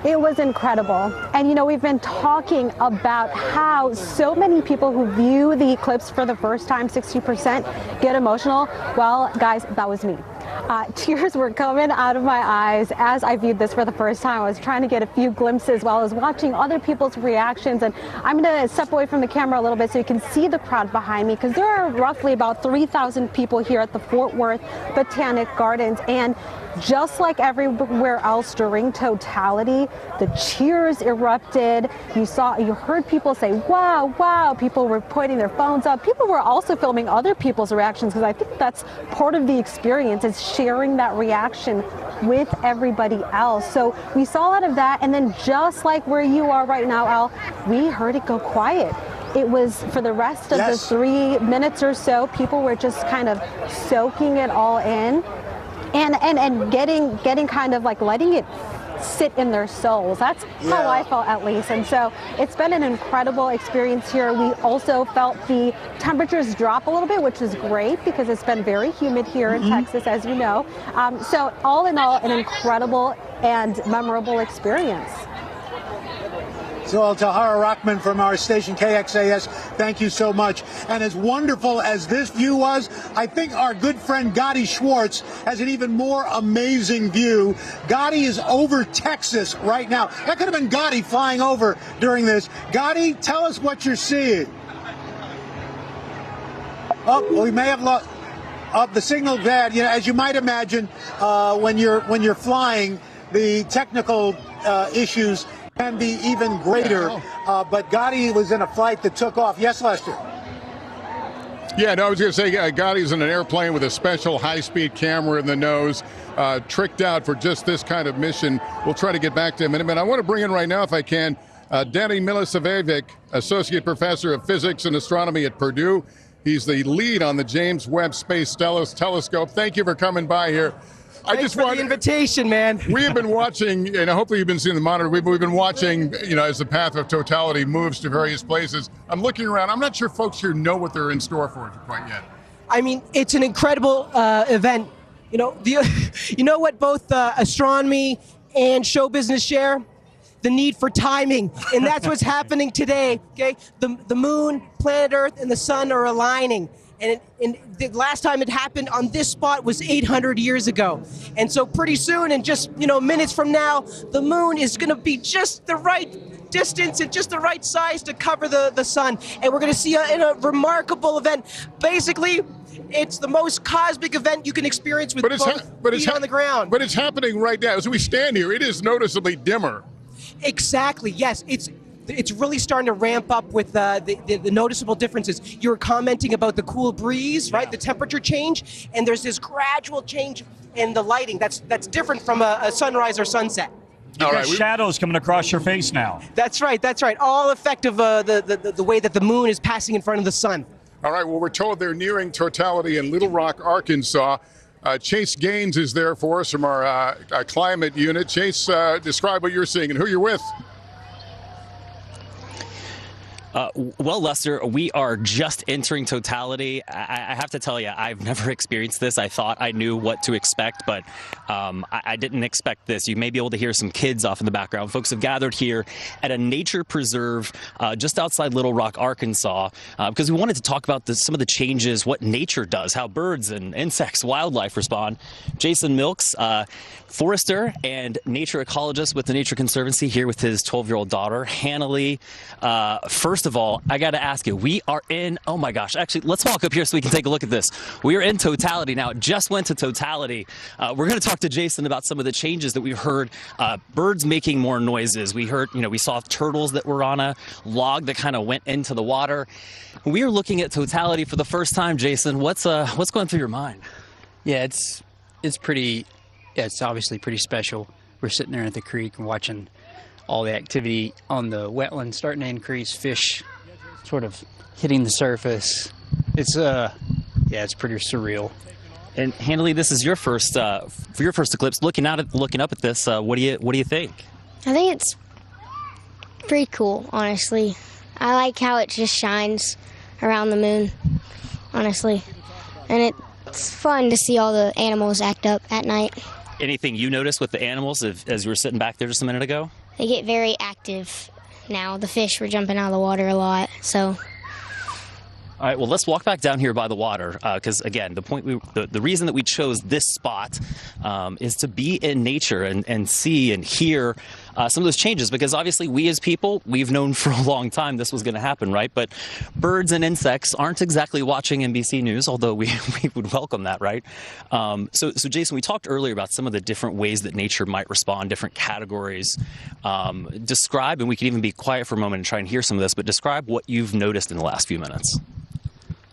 It was incredible. And you know, we've been talking about how so many people who view the eclipse for the first time, 60%, get emotional. Well, guys, that was me. Tears were coming out of my eyes as I viewed this for the first time. I was trying to get a few glimpses while I was watching other people's reactions. And I'm going to step away from the camera a little bit so you can see the crowd behind me, because there are roughly about 3,000 people here at the Fort Worth Botanic Gardens. And just like everywhere else during Totality, the cheers erupted. You heard people say, wow, wow. People were putting their phones up. People were also filming other people's reactions, because I think that's part of the experience, is sharing that reaction with everybody else. So we saw a lot of that. And then just like where you are right now, Al, we heard it go quiet. It was for the rest of the 3 minutes or so, people were just kind of soaking it all in. And getting kind of like letting it sit in their souls. That's how I felt, at least. And so it's been an incredible experience here. We also felt the temperatures drop a little bit, which is great because it's been very humid here in Texas, as you know. So all in all, an incredible and memorable experience. So Tahara Rockman from our station KXAS, thank you so much. And as wonderful as this view was, I think our good friend Gotti Schwartz has an even more amazing view. Gotti is over Texas right now. That could have been Gotti flying over during this. Gotti, tell us what you're seeing. Oh, we may have lost. The signal bad. You know, as you might imagine, when you're flying, the technical issues can be even greater, but Gotti was in a flight that took off. Yes, Lester? Yeah, no, I was going to say Gotti's in an airplane with a special high-speed camera in the nose, tricked out for just this kind of mission. We'll try to get back to him in a minute. I want to bring in right now, if I can, Danny Milicevic, Associate Professor of Physics and Astronomy at Purdue. He's the lead on the James Webb Space Telescope. Thank you for coming by here. Thanks for the invitation, man. We have been watching, and hopefully you've been seeing the monitor. We've been watching, you know, as the path of Totality moves to various places. I'm looking around. I'm not sure folks here know what they're in store for quite yet. I mean, it's an incredible event. You know, you know what both astronomy and show business share? The need for timing, and that's what's happening today. Okay, the moon, planet Earth, and the sun are aligning. And the last time it happened on this spot was 800 years ago. And so pretty soon, in just minutes from now, the moon is going to be just the right distance and just the right size to cover the sun. And we're going to see a remarkable event. Basically, it's the most cosmic event you can experience with both feet on the ground. But it's happening right now. As we stand here, it is noticeably dimmer. Exactly, yes. It's really starting to ramp up with the noticeable differences. You were commenting about the cool breeze, right? The temperature change, and there's this gradual change in the lighting that's different from a sunrise or sunset. All right, shadows coming across your face now. That's right. All effect of the way that the moon is passing in front of the sun. All right, well, we're told they're nearing Totality in Little Rock, Arkansas. Chase Gaines is there for us from our climate unit. Chase, describe what you're seeing and who you're with. Well, Lester, we are just entering Totality. I have to tell you, I've never experienced this. I thought I knew what to expect, but I didn't expect this. You may be able to hear some kids off in the background. Folks have gathered here at a nature preserve just outside Little Rock, Arkansas, because we wanted to talk about some of the changes, what nature does, how birds and insects, wildlife respond. Jason Milks, forester and nature ecologist with the Nature Conservancy, here with his 12-year-old daughter, Hannah Lee. First of all, I got to ask you, we are in, oh my gosh, actually, let's walk up here so we can take a look at this. We are in Totality now. It just went to Totality. We're going to talk to Jason about some of the changes that we've heard. Birds making more noises. We heard, we saw turtles that were on a log that kind of went into the water. We are looking at Totality for the first time, Jason. What's going through your mind? Yeah, it's pretty. Yeah, it's obviously pretty special. We're sitting there at the creek and watching all the activity on the wetland starting to increase, fish sort of hitting the surface. It's it's pretty surreal. And Hannah Lee, this is your first eclipse. Looking up at this, what do you think? I think it's pretty cool, honestly. I like how it just shines around the moon, honestly. And it's fun to see all the animals act up at night. Anything you noticed with the animals as you were sitting back there just a minute ago? They get very active now. The fish were jumping out of the water a lot, so. All right, well, let's walk back down here by the water, because again, the reason that we chose this spot is to be in nature and see and hear some of those changes, because obviously we as people, we've known for a long time this was going to happen, right? But birds and insects aren't exactly watching NBC News, although we would welcome that, right? So Jason, we talked earlier about some of the different ways that nature might respond, different categories. Describe, and we can even be quiet for a moment and try and hear some of this, but describe what you've noticed in the last few minutes.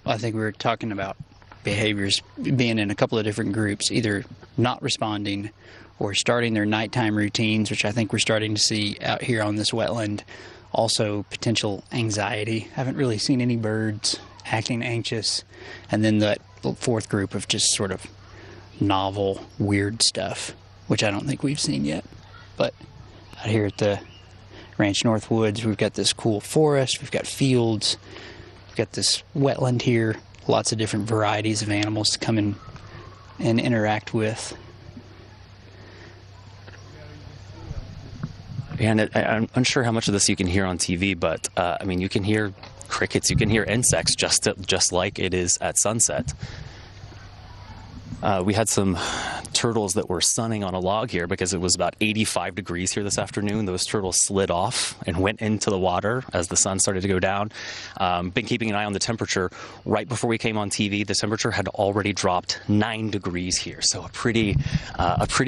I think we were talking about behaviors being in a couple of different groups, either not responding or starting their nighttime routines, which I think we're starting to see out here on this wetland. Also, potential anxiety. Haven't really seen any birds acting anxious. And then that fourth group of just sort of novel, weird stuff, which I don't think we've seen yet. But out here at the Ranch North Woods, we've got this cool forest, we've got fields, we've got this wetland here, lots of different varieties of animals to come in and interact with. And I'm unsure how much of this you can hear on TV, but I mean, you can hear crickets, you can hear insects just like it is at sunset. We had some turtles that were sunning on a log here because it was about 85 degrees here this afternoon. Those turtles slid off and went into the water as the sun started to go down. Been keeping an eye on the temperature. Right before we came on TV, the temperature had already dropped 9 degrees here. So a pretty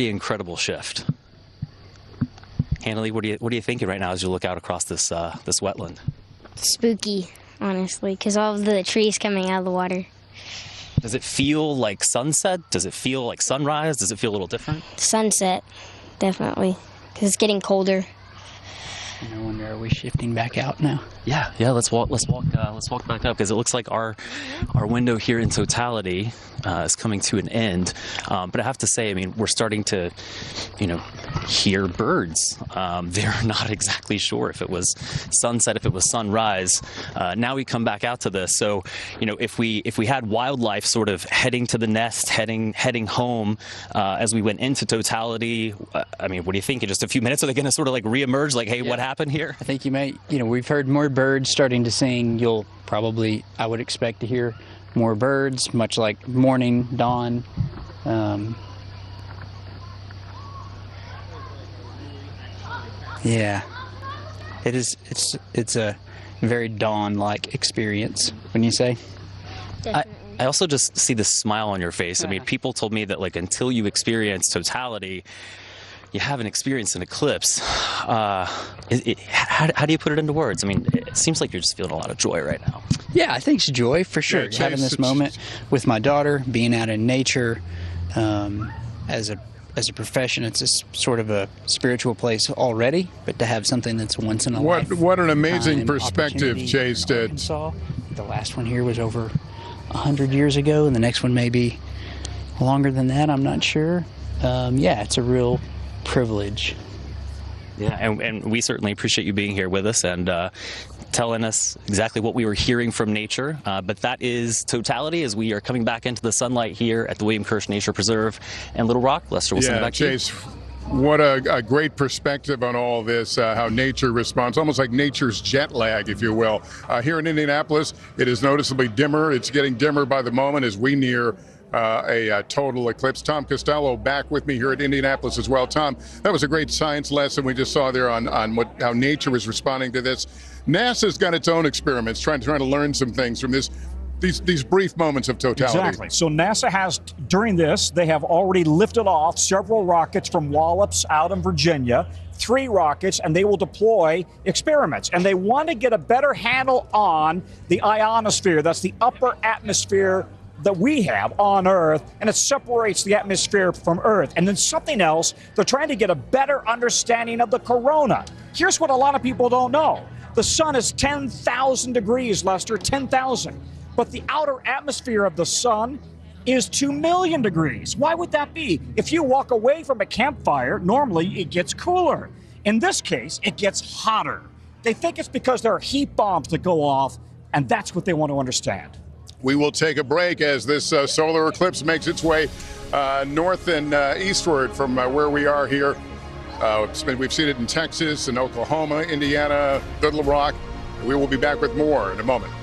incredible shift. Hannah Lee, what are you thinking right now as you look out across this wetland? Spooky, honestly, because all of the trees coming out of the water. Does it feel like sunset? Does it feel like sunrise? Does it feel a little different? Sunset, definitely, because it's getting colder. I wonder, are we shifting back out now? Yeah. Let's walk back up, because it looks like our window here in Totality is coming to an end. But I have to say, I mean, we're starting to, hear birds. They're not exactly sure if it was sunset, if it was sunrise. Now we come back out to this. So, if we had wildlife sort of heading to the nest, heading home as we went into Totality, I mean, what do you think? In just a few minutes, are they going to sort of like reemerge? Like, hey, what happened here? I think you may. We've heard more birds starting to sing. You'll probably, I would expect to hear more birds, much like morning, dawn. Yeah, it is. It's a very dawn-like experience, wouldn't you say? Definitely. I also just see the smile on your face. I mean, people told me that, like, until you experience Totality, you haven't experienced an eclipse. How do you put it into words? I mean, it seems like you're just feeling a lot of joy right now. Yeah, I think it's joy for sure. Yeah, having this moment with my daughter, being out in nature, as a profession, it's a sort of a spiritual place already, but to have something that's once in a life. What an amazing perspective Chase did. The last one here was over 100 years ago, and the next one may be longer than that. I'm not sure. Yeah, it's a real privilege. Yeah, and we certainly appreciate you being here with us, and telling us exactly what we were hearing from nature. But that is Totality as we are coming back into the sunlight here at the William Kirsch Nature Preserve and Little Rock. Lester, we'll send it back to you. Chase, what a great perspective on all this, how nature responds, almost like nature's jet lag, if you will. Here in Indianapolis, it is noticeably dimmer. It's getting dimmer by the moment as we near a total eclipse. Tom Costello back with me here at Indianapolis as well. Tom, that was a great science lesson we just saw there on how nature is responding to this. NASA's got its own experiments trying to learn some things from these brief moments of totality. Exactly. So NASA has, during this, they have already lifted off several rockets from Wallops out in Virginia, 3 rockets, and they will deploy experiments. And they want to get a better handle on the ionosphere. That's the upper atmosphere that we have on Earth, and it separates the atmosphere from Earth. And then something else, they're trying to get a better understanding of the corona. Here's what a lot of people don't know. The sun is 10,000 degrees, Lester, 10,000. But the outer atmosphere of the sun is 2 million degrees. Why would that be? If you walk away from a campfire, normally it gets cooler. In this case, it gets hotter. They think it's because there are heat bombs that go off, and that's what they want to understand. We will take a break as this solar eclipse makes its way north and eastward from where we are here. We've seen it in Texas and Oklahoma, Indiana, Little Rock. We will be back with more in a moment.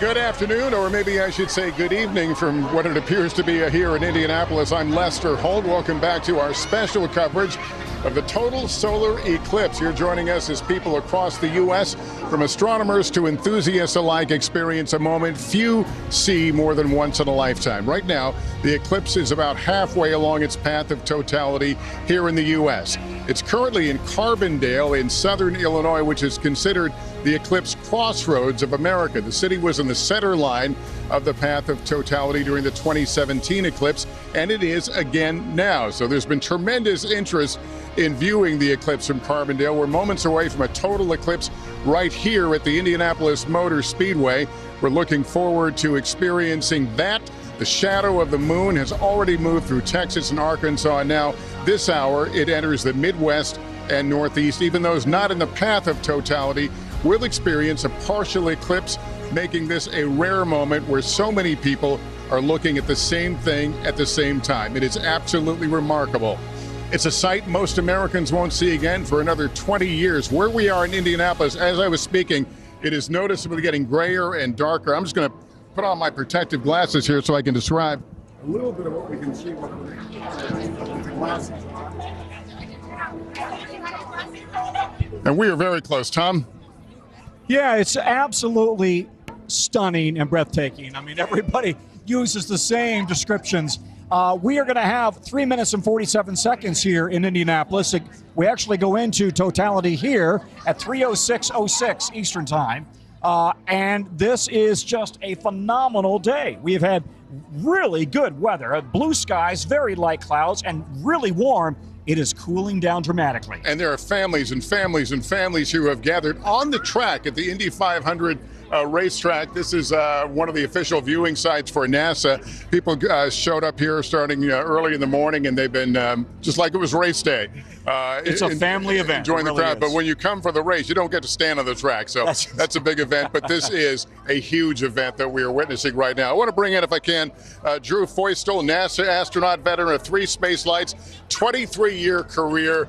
Good afternoon, or maybe I should say good evening from what it appears to be here in Indianapolis. I'm Lester Holt. Welcome back to our special coverage of the total solar eclipse. You're joining us as people across the U.S., from astronomers to enthusiasts alike, experience a moment few see more than once in a lifetime. Right now, the eclipse is about halfway along its path of totality here in the U.S. It's currently in Carbondale in southern Illinois, which is considered the eclipse crossroads of America. The city was in the center line of the path of totality during the 2017 eclipse, and it is again now. So there's been tremendous interest in viewing the eclipse from Carbondale. We're moments away from a total eclipse right here at the Indianapolis Motor Speedway. We're looking forward to experiencing that. The shadow of the moon has already moved through Texas and Arkansas, and now this hour it enters the Midwest and northeast. Even those not in the path of totality will experience a partial eclipse, making this a rare moment where so many people are looking at the same thing at the same time. It is absolutely remarkable. It's a sight most Americans won't see again for another 20 years. Where we are in Indianapolis, as I was speaking, it is noticeably getting grayer and darker. I'm just going to put on my protective glasses here so I can describe a little bit of what we can see with the glasses. And we are very close, Tom. Yeah, it's absolutely stunning and breathtaking. I mean, everybody uses the same descriptions. We are going to have 3 minutes and 47 seconds here in Indianapolis. We actually go into totality here at 3:06:06 Eastern Time. And this is just a phenomenal day. We have had really good weather, blue skies, very light clouds, and really warm. It is cooling down dramatically. And there are families and families and families who have gathered on the track at the Indy 500 racetrack. This is one of the official viewing sites for NASA. People showed up here starting early in the morning, and they've been just like it was race day. It's a family event. Enjoying really the crowd. is. But when you come for the race, you don't get to stand on the track. So that's a big event. But this is a huge event that we are witnessing right now. I want to bring in, if I can, Drew Feustel, NASA astronaut veteran of 3 space flights, 23-year career.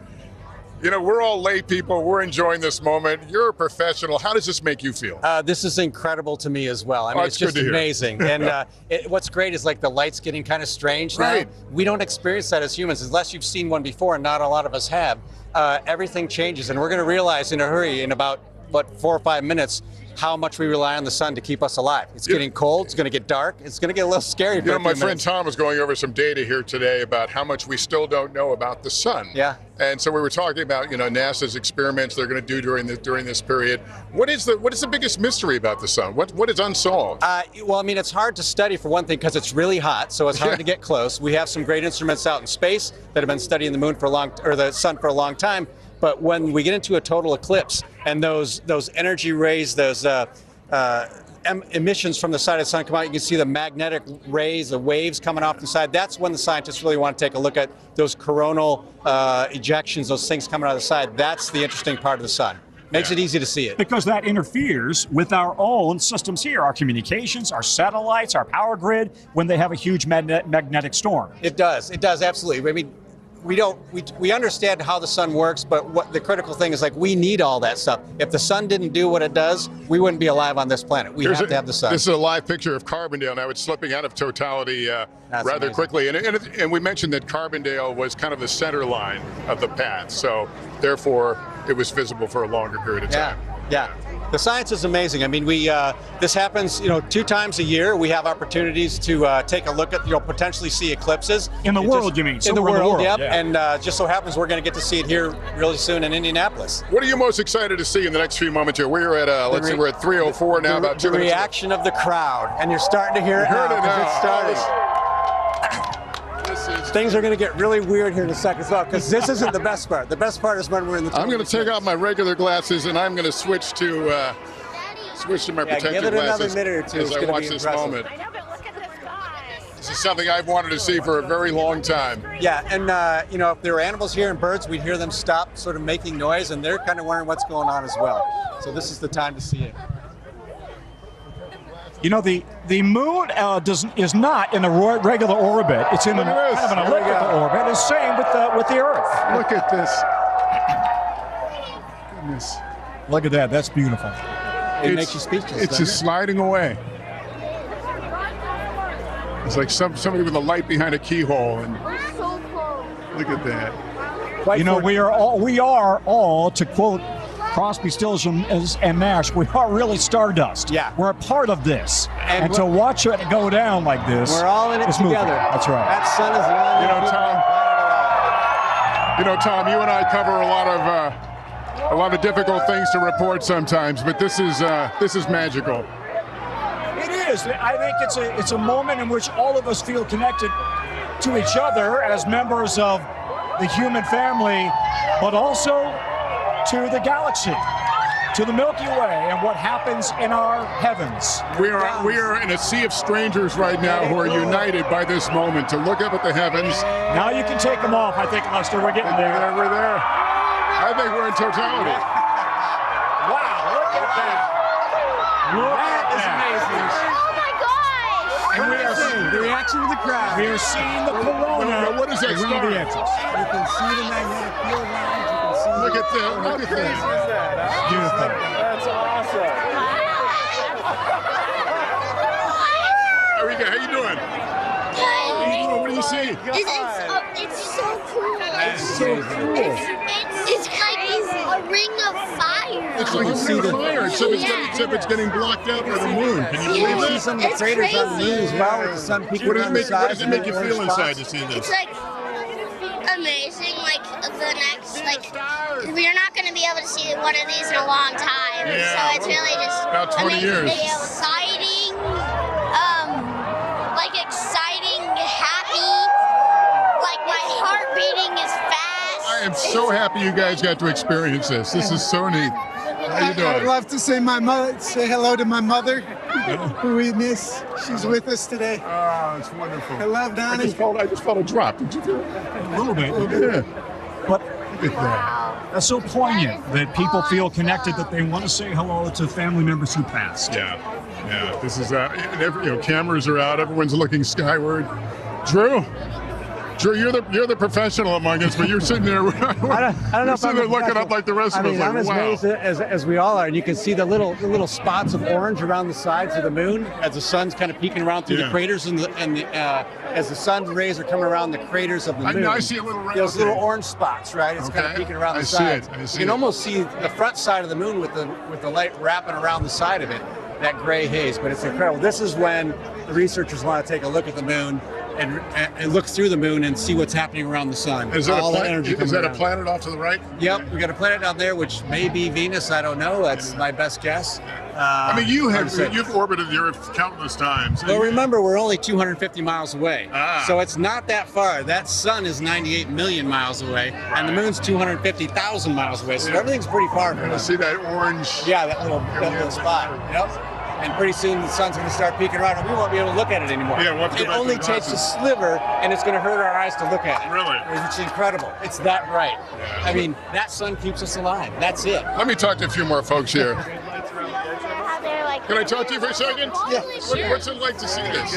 You know, we're all lay people. We're enjoying this moment. You're a professional. How does this make you feel? This is incredible to me as well. I mean, it's just amazing. And what's great is like the light's getting kind of strange now. We don't experience that as humans unless you've seen one before, and not a lot of us have. Everything changes, and we're going to realize in a hurry in about 4 or 5 minutes how much we rely on the sun to keep us alive. It's getting cold. It's going to get dark. It's going to get a little scary. You know, my friend Tom was going over some data here today about how much we still don't know about the sun. Yeah. And so we were talking about, you know, NASA's experiments they're going to do during this period. What is the biggest mystery about the sun? What is unsolved? Well, I mean, it's hard to study for one thing because it's really hot, so it's hard to get close. We have some great instruments out in space that have been studying the moon for the sun for a long time. But when we get into a total eclipse and those energy rays, those emissions from the side of the sun come out, you can see the magnetic rays, the waves coming off the side. That's when the scientists really want to take a look at those coronal ejections, those things coming out of the side. That's the interesting part of the sun. Makes it easy to see it. Because that interferes with our own systems here, our communications, our satellites, our power grid, when they have a huge magnetic storm. It does, absolutely. I mean, we understand how the sun works, but what the critical thing is, like, we need all that stuff. If the sun didn't do what it does, we wouldn't be alive on this planet. We have to have the sun. This is a live picture of Carbondale. Now it's slipping out of totality rather quickly. And we mentioned that Carbondale was kind of the center line of the path. So therefore, it was visible for a longer period of time. Yeah. The science is amazing. I mean, this happens, 2 times a year. We have opportunities to take a look at, potentially see eclipses. In the world, you mean? In the world, yep. Yeah. And just so happens we're going to get to see it here really soon in Indianapolis. What are you most excited to see in the next few moments here? We're at, we're at 3:04 now, about 2 minutes. The reaction of the crowd, and you're starting to hear it now because it's starting. Things are going to get really weird here in a second as well, because this isn't the best part. The best part is when we're in the. I'm going to take out my regular glasses, and I'm going to switch to my protective glasses. Give it another minute or two. As I watch this moment. I know, but look at the skies. This is something I've wanted to see for a very long time. Yeah, and if there were animals here and birds, we'd hear them stop, sort of making noise, and they're kind of wondering what's going on as well. So this is the time to see it. You know, the moon is not in a regular orbit. It's in kind of an elliptical orbit. It's the same with the Earth. Look at this. Goodness. Look at that. That's beautiful. It makes you speechless. It's just sliding away. It's like somebody with a light behind a keyhole. And look at that. We are all, to quote Crosby, Stills, and Nash, we are really stardust. Yeah. We're a part of this. And to watch it go down like this, we're all in it together. Moving. That's right. That sun is Tom, you and I cover a lot of difficult things to report sometimes, but this is magical. It is. I think it's a moment in which all of us feel connected to each other as members of the human family, but also to the galaxy, to the Milky Way, and what happens in our heavens. We are in a sea of strangers right now who are united by this moment to look up at the heavens. Now you can take them off, I think, Lester. We're getting there. We're there. I think we're in totality. Wow, look at that. That is amazing. Oh my gosh! And we are seeing the reaction of the crowd. We are seeing the corona. What is that around star? the edges. You can see the magnetic field lines. You can see. Look at that. Look at that. Beautiful. That's awesome. There we go. How you doing? What do you see? It's so cool. It's so cool. It's like a ring of fire. It's like a ring of fire, except it's getting blocked out by the moon. Can you believe that? Some of the craters on the moon as well with the sun peeking What around the does sides. it make you feel inside to see this? It's like amazing. Like the next, like we're not going to be able to see one of these in a long time. Yeah, So it's really just about 20 amazing years. video, exciting, like exciting, happy. Like my heart beating is fast. I am so happy you guys got to experience this. This is so neat. How you doing? I'd love to say say hello to my mother, who we miss. She's with us today. Oh, it's wonderful. I love Donnie. I just felt a drop. Did you feel it? A little bit. Yeah. But that's so poignant that people feel connected, that they want to say hello to family members who passed. Yeah. This is cameras are out. Everyone's looking skyward. Drew, you're the professional among us, but you're sitting there. I don't know if I'm looking up like the rest of us. I'm as wow. amazed as we all are, and you can see the little spots of orange around the sides of the moon as the sun's kind of peeking around through the craters, and as the sun rays are coming around the craters of the moon. I see a little ray. Those little orange spots, right? It's kind of peeking around the sides. You can almost see the front side of the moon with the light wrapping around the side of it, that gray haze. But it's incredible. This is when the researchers want to take a look at the moon and look through the moon and see what's happening around the sun. Is that a planet off to the right? Yep, we got a planet down there, which may be Venus. I don't know. That's my best guess. You've orbited the Earth countless times. Well, remember, we're only 250 miles away, so it's not that far. That sun is 98 million miles away, and the moon's 250,000 miles away. So everything's pretty far from us. See that orange? Yeah, that little spot. Yep. And pretty soon the sun's going to start peeking around, and we won't be able to look at it anymore. Yeah, it only takes a sliver, and it's going to hurt our eyes to look at it. Really? It's incredible. It's that bright. Yeah. I mean, that sun keeps us alive. That's it. Let me talk to a few more folks here. Can I talk to you for a second? Yeah. Sure. What's it like to see this?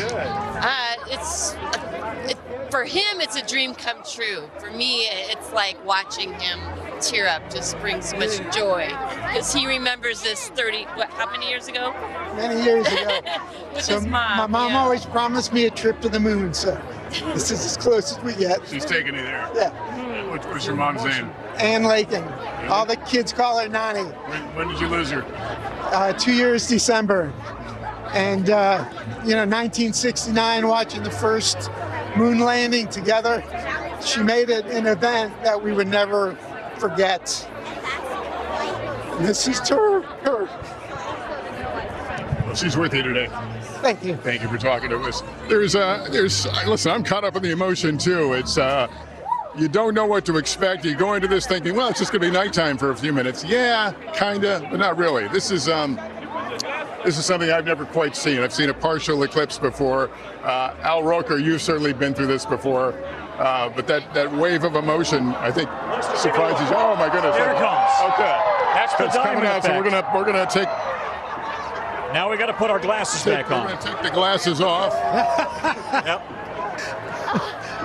For him, it's a dream come true. For me, it's like watching him tear up just brings so much joy because he remembers this how many years ago? Many years ago. With his mom. My mom always promised me a trip to the moon, so this is as close as we get. She's taking you there. Yeah. What's your mom's name? Ann Lakin. All the kids call her Nani. When did you lose her? 2 years December. And, 1969, watching the first moon landing together, she made it an event that we would never forget. And this is to her. Well, she's with you today. Thank you. Thank you for talking to us. Listen, I'm caught up in the emotion too. It's, you don't know what to expect. You go into this thinking, well, it's just going to be nighttime for a few minutes. Yeah, kinda, but not really. This is something I've never quite seen. I've seen a partial eclipse before. Al Roker, you've certainly been through this before. But that wave of emotion, I think, surprises you. Oh my goodness! There it comes. Okay, that's the coming out. So we're gonna take. Now we got to put our glasses back on. We're gonna take the glasses off. Yep.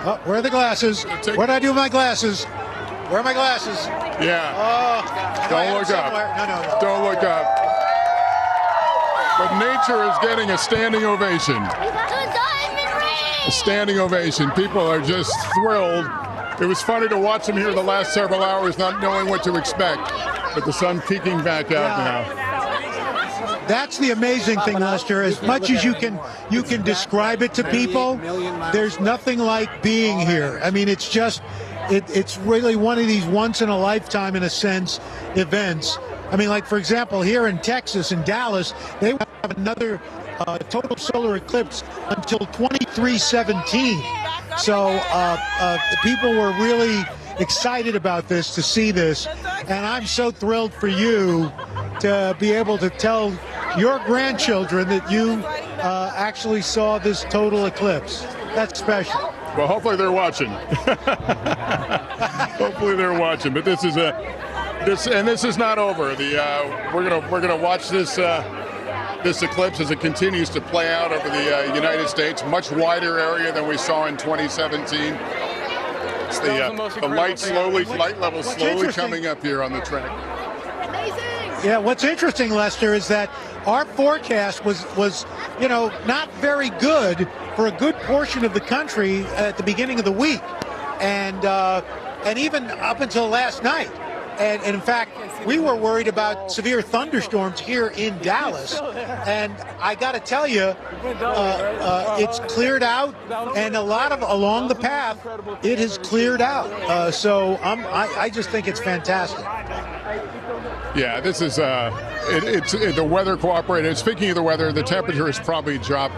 Oh, where are the glasses? What do I do with my glasses? Where are my glasses? Yeah. Oh, don't look up. No. Don't look up. But nature is getting a standing ovation. A standing ovation. People are just thrilled. It was funny to watch them here the last several hours, not knowing what to expect. But the sun peeking back out now. That's the amazing thing, Lester. As much as you can describe it to people, there's nothing like being here. I mean, it's just, it's really one of these once in a lifetime, in a sense, events. I mean, like, for example, here in Texas, in Dallas, they have another total solar eclipse until 2317. So the people were really excited about this, to see this. And I'm so thrilled for you to be able to tell your grandchildren that you actually saw this total eclipse. That's special. Well, hopefully they're watching. Hopefully they're watching. But this is This is not over. We're gonna watch this this eclipse as it continues to play out over the United States, much wider area than we saw in 2017. It's the light level slowly coming up here on the track. Yeah, what's interesting, Lester, is that our forecast was not very good for a good portion of the country at the beginning of the week, and even up until last night. And in fact, we were worried about severe thunderstorms here in Dallas. And I got to tell you, it's cleared out, and a lot of along the path, it has cleared out. So I just think it's fantastic. Yeah, this is it's the weather cooperated. Speaking of the weather, the temperature has probably dropped,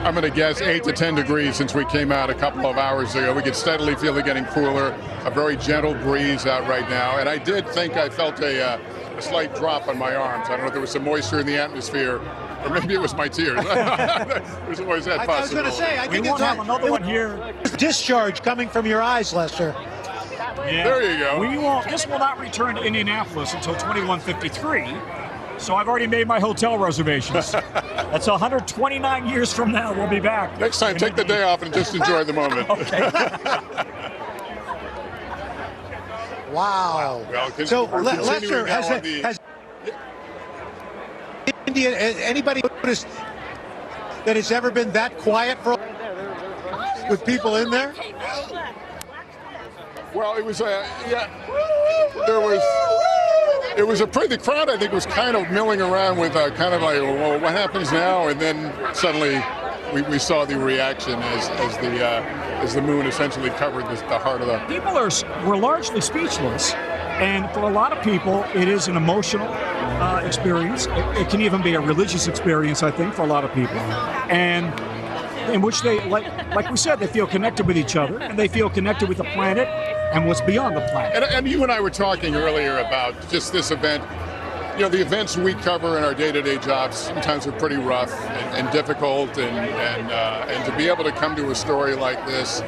I'm going to guess, 8 to 10 degrees since we came out a couple of hours ago. We could steadily feel it getting cooler, a very gentle breeze out right now. And I did think I felt a slight drop on my arms. I don't know if there was some moisture in the atmosphere, or maybe it was my tears. There's always that possibility. I was going to say, I think we won't have another one here. Discharge coming from your eyes, Lester. Yeah. There you go. This will not return to Indianapolis until 2153. So I've already made my hotel reservations. That's 129 years from now. We'll be back. Next time, take the day off and just enjoy the moment. Okay. Wow. Well, so Lester, has anybody noticed that it's ever been that quiet with people in there? Well, it was the crowd, I think, was kind of milling around with kind of like, well, what happens now? And then suddenly we saw the reaction as the moon essentially covered the heart of the... People were largely speechless, and for a lot of people, it is an emotional experience. It can even be a religious experience, I think, for a lot of people. And in which they, like we said, they feel connected with each other, and they feel connected with the planet and what's beyond the planet. And you and I were talking earlier about just this event. You know, the events we cover in our day-to-day jobs sometimes are pretty rough and difficult, and to be able to come to a story like this,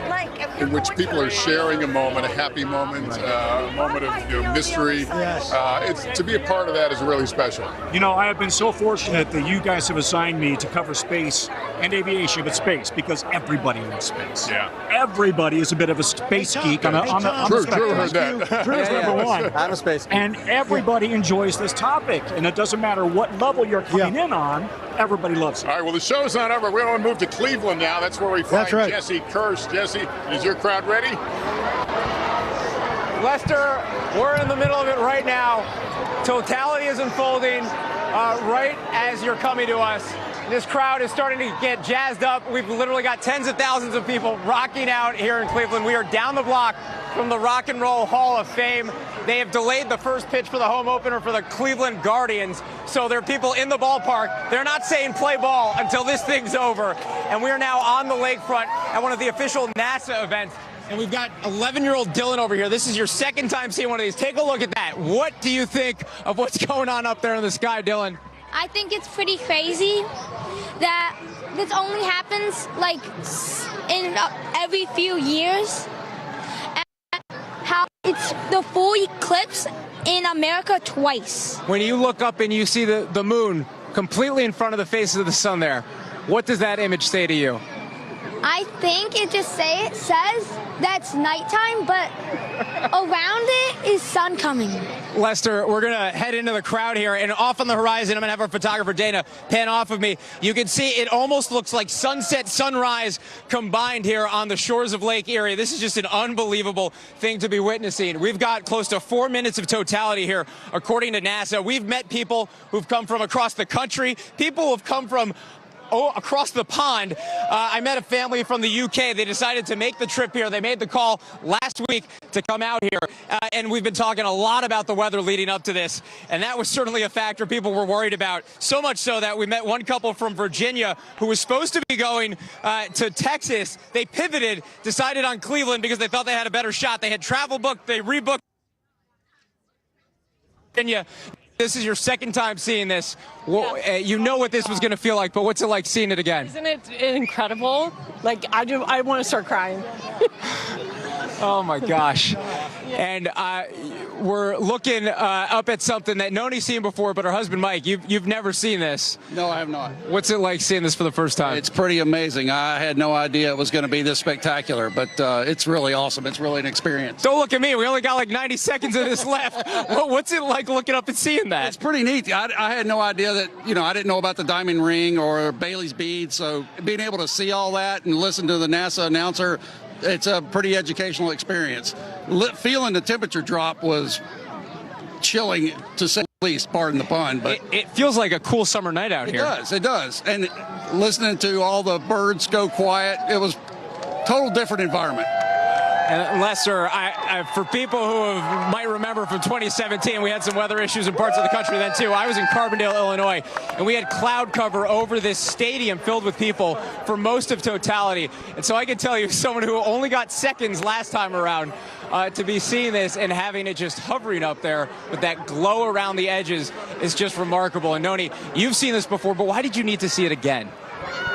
in which people are sharing a moment, a happy moment, a moment of mystery. It's to be a part of that is really special. You know, I have been so fortunate that you guys have assigned me to cover space and aviation, but space, because everybody loves space. Yeah. Everybody is a bit of a space geek on the Drew spectrum. heard that. Drew's number one. I'm a space geek. And everybody enjoys this topic, and it doesn't matter what level you're coming in on, everybody loves it. All right, well, the show's not over. We're going to move to Cleveland now. That's where we find Jesse Kirsch. Jesse, is your crowd ready? Lester, we're in the middle of it right now. Totality is unfolding right as you're coming to us. This crowd is starting to get jazzed up. We've literally got tens of thousands of people rocking out here in Cleveland. We are down the block from the Rock and Roll Hall of Fame. They have delayed the first pitch for the home opener for the Cleveland Guardians. So there are people in the ballpark. They're not saying play ball until this thing's over. And we are now on the lakefront at one of the official NASA events. And we've got 11-year-old Dylan over here. This is your second time seeing one of these. Take a look at that. What do you think of what's going on up there in the sky, Dylan? I think it's pretty crazy that this only happens like in every few years. And how it's the full eclipse in America twice. When you look up and you see the moon completely in front of the face of the sun there, what does that image say to you? I think it just says that's nighttime, but around it is sun coming. Lester, we're going to head into the crowd here, and off on the horizon, I'm going to have our photographer, Dana, pan off of me. You can see it almost looks like sunset, sunrise combined here on the shores of Lake Erie. This is just an unbelievable thing to be witnessing. We've got close to 4 minutes of totality here, according to NASA. We've met people who've come from across the country, people who've come from across the pond. I met a family from the UK. They decided to make the trip here. They made the call last week to come out here. And we've been talking a lot about the weather leading up to this. And that was certainly a factor people were worried about. So much so that we met one couple from Virginia who was supposed to be going to Texas. They pivoted, decided on Cleveland because they thought they had a better shot. They had travel booked. They rebooked Virginia. This is your second time seeing this. Well, you know what this was going to feel like, but what's it like seeing it again? Isn't it incredible? Like, I want to start crying. Oh my gosh. And we're looking up at something that Noni's seen before, but her husband Mike, you've never seen this. No, I have not. What's it like seeing this for the first time? It's pretty amazing. I had no idea it was going to be this spectacular, but it's really awesome. It's really an experience. Don't look at me. We only got like 90 seconds of this left. What's it like looking up and seeing that? It's pretty neat. I had no idea that, I didn't know about the diamond ring or Bailey's bead, so being able to see all that and listen to the NASA announcer, it's a pretty educational experience. Feeling the temperature drop was chilling, to say the least, pardon the pun. But it feels like a cool summer night out here. It does. And listening to all the birds go quiet, it was a total different environment. And Lester, for people who might remember from 2017, we had some weather issues in parts of the country then too. I was in Carbondale, Illinois, and we had cloud cover over this stadium filled with people for most of Totality. And so I can tell you, someone who only got seconds last time around, to be seeing this and having it just hovering up there with that glow around the edges is just remarkable. And Noni, you've seen this before, but why did you need to see it again?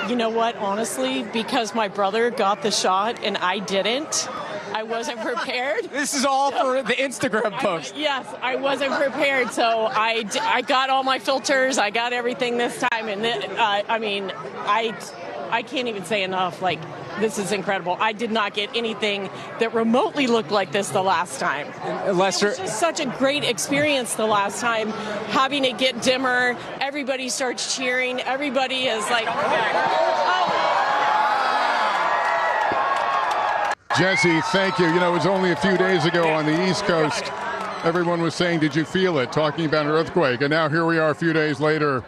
You know what, honestly, because my brother got the shot and I didn't. I wasn't prepared. This is all for the Instagram post. Yes, I wasn't prepared, so I got all my filters. I got everything this time, and I can't even say enough. Like, this is incredible. I did not get anything that remotely looked like this the last time. Lester, it was just such a great experience the last time. Having it get dimmer, everybody starts cheering. Everybody is like, oh. Jesse, thank you. It was only a few days ago on the East Coast. Everyone was saying, did you feel it? Talking about an earthquake. And now here we are a few days later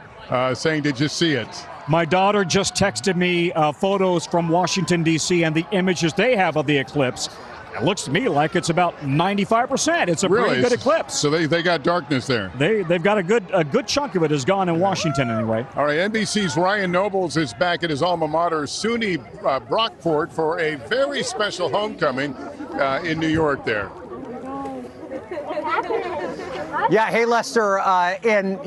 saying, did you see it? My daughter just texted me photos from Washington, D.C. and the images they have of the eclipse. It looks to me like it's about 95%. It's a pretty good eclipse. So they got darkness there. They've got a good chunk of it is gone in Washington anyway. All right, NBC's Ryan Nobles is back at his alma mater, SUNY Brockport, for a very special homecoming in New York there. Yeah, hey, Lester, and,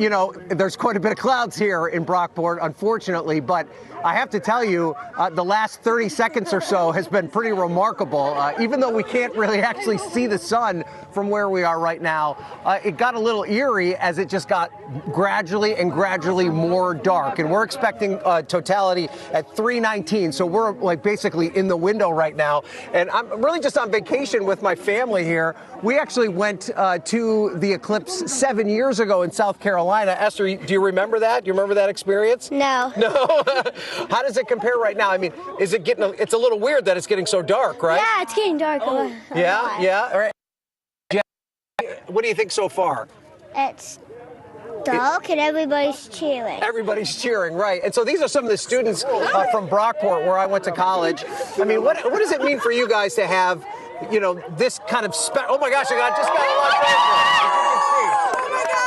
there's quite a bit of clouds here in Brockport, unfortunately, but I have to tell you, the last 30 seconds or so has been pretty remarkable. Even though we can't really actually see the sun from where we are right now, it got a little eerie as it just got gradually more dark. And we're expecting totality at 3:19, so we're like basically in the window right now. And I'm really just on vacation with my family here. We actually went to the eclipse 7 years ago in South Carolina. Esther, do you remember that? Do you remember that experience? No. No? How does it compare right now? I mean, is it getting, it's a little weird that it's getting so dark, right? Yeah, it's getting dark. Yeah. All right. What do you think so far? It's dark and everybody's cheering. Everybody's cheering, right. And so these are some of the students from Brockport, where I went to college. I mean, what does it mean for you guys to have, this kind of oh my gosh, I just got a lot of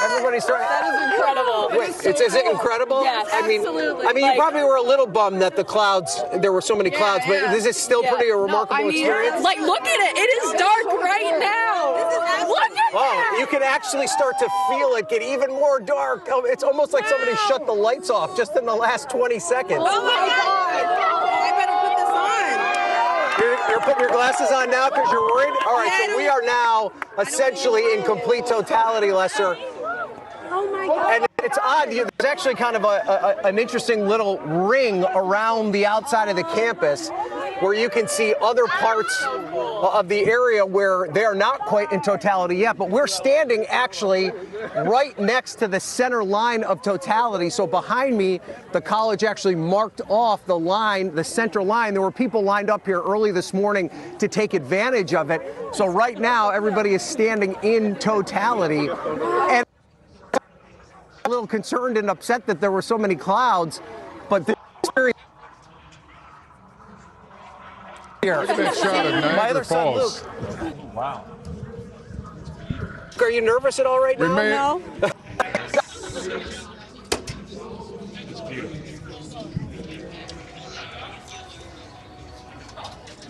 Everybody's starting. That is incredible. Wait, is it incredible? Yes, absolutely. I mean, you probably were a little bummed that the clouds, there were so many clouds, but this is still pretty a remarkable experience. Like, look at it. It is dark right now. Look at that. You can actually start to feel it get even more dark. Oh, it's almost like somebody shut the lights off just in the last 20 seconds. Oh my God. I better put this on. You're putting your glasses on now because you're worried? All right, so we are now essentially in complete totality, Lester. Oh my God. And it's odd. There's actually kind of an interesting little ring around the outside of the campus where you can see other parts of the area where they are not quite in totality yet. But we're standing actually right next to the center line of totality. So behind me, the college actually marked off the line, the center line. There were people lined up here early this morning to take advantage of it. So right now, everybody is standing in totality. And a little concerned and upset that there were so many clouds, but this experience here. Look at that shot of Niagara Falls. Son, Luke. Wow. Are you nervous at all right now? No.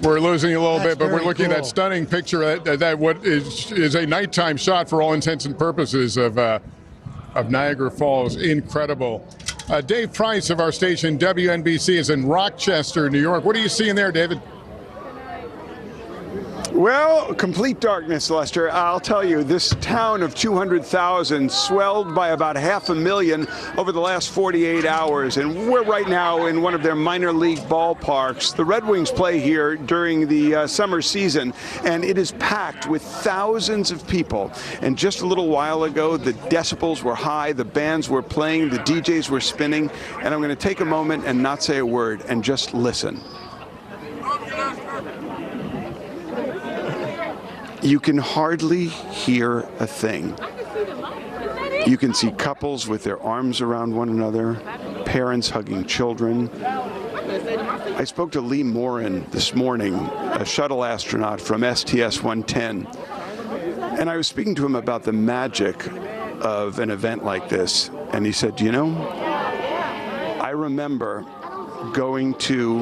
We're losing a little bit, but we're looking at that stunning picture that what is a nighttime shot for all intents and purposes of Niagara Falls. Incredible. Dave Price of our station WNBC is in Rochester, New York. What are you seeing there, David? Well, complete darkness, Lester. I'll tell you, this town of 200,000 swelled by about 500,000 over the last 48 hours. And we're right now in one of their minor league ballparks. The Red Wings play here during the summer season, and it is packed with thousands of people. And just a little while ago, the decibels were high, the bands were playing, the DJs were spinning. And I'm going to take a moment and not say a word and just listen. You can hardly hear a thing. You can see couples with their arms around one another, parents hugging children. I spoke to Lee Morin this morning, a shuttle astronaut from STS-110, and I was speaking to him about the magic of an event like this, and he said, you know, I remember going to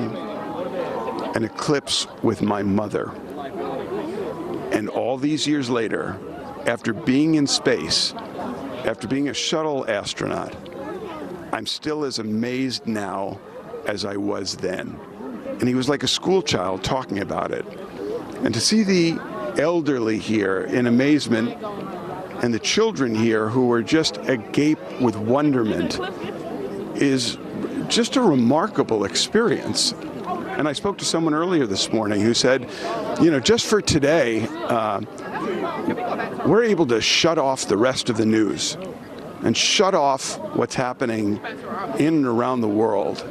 an eclipse with my mother. And all these years later, after being in space, after being a shuttle astronaut, I'm still as amazed now as I was then. And he was like a school child talking about it. And to see the elderly here in amazement and the children here who were just agape with wonderment is just a remarkable experience. And I spoke to someone earlier this morning who said, you know, just for today, we're able to shut off the rest of the news and shut off what's happening in and around the world.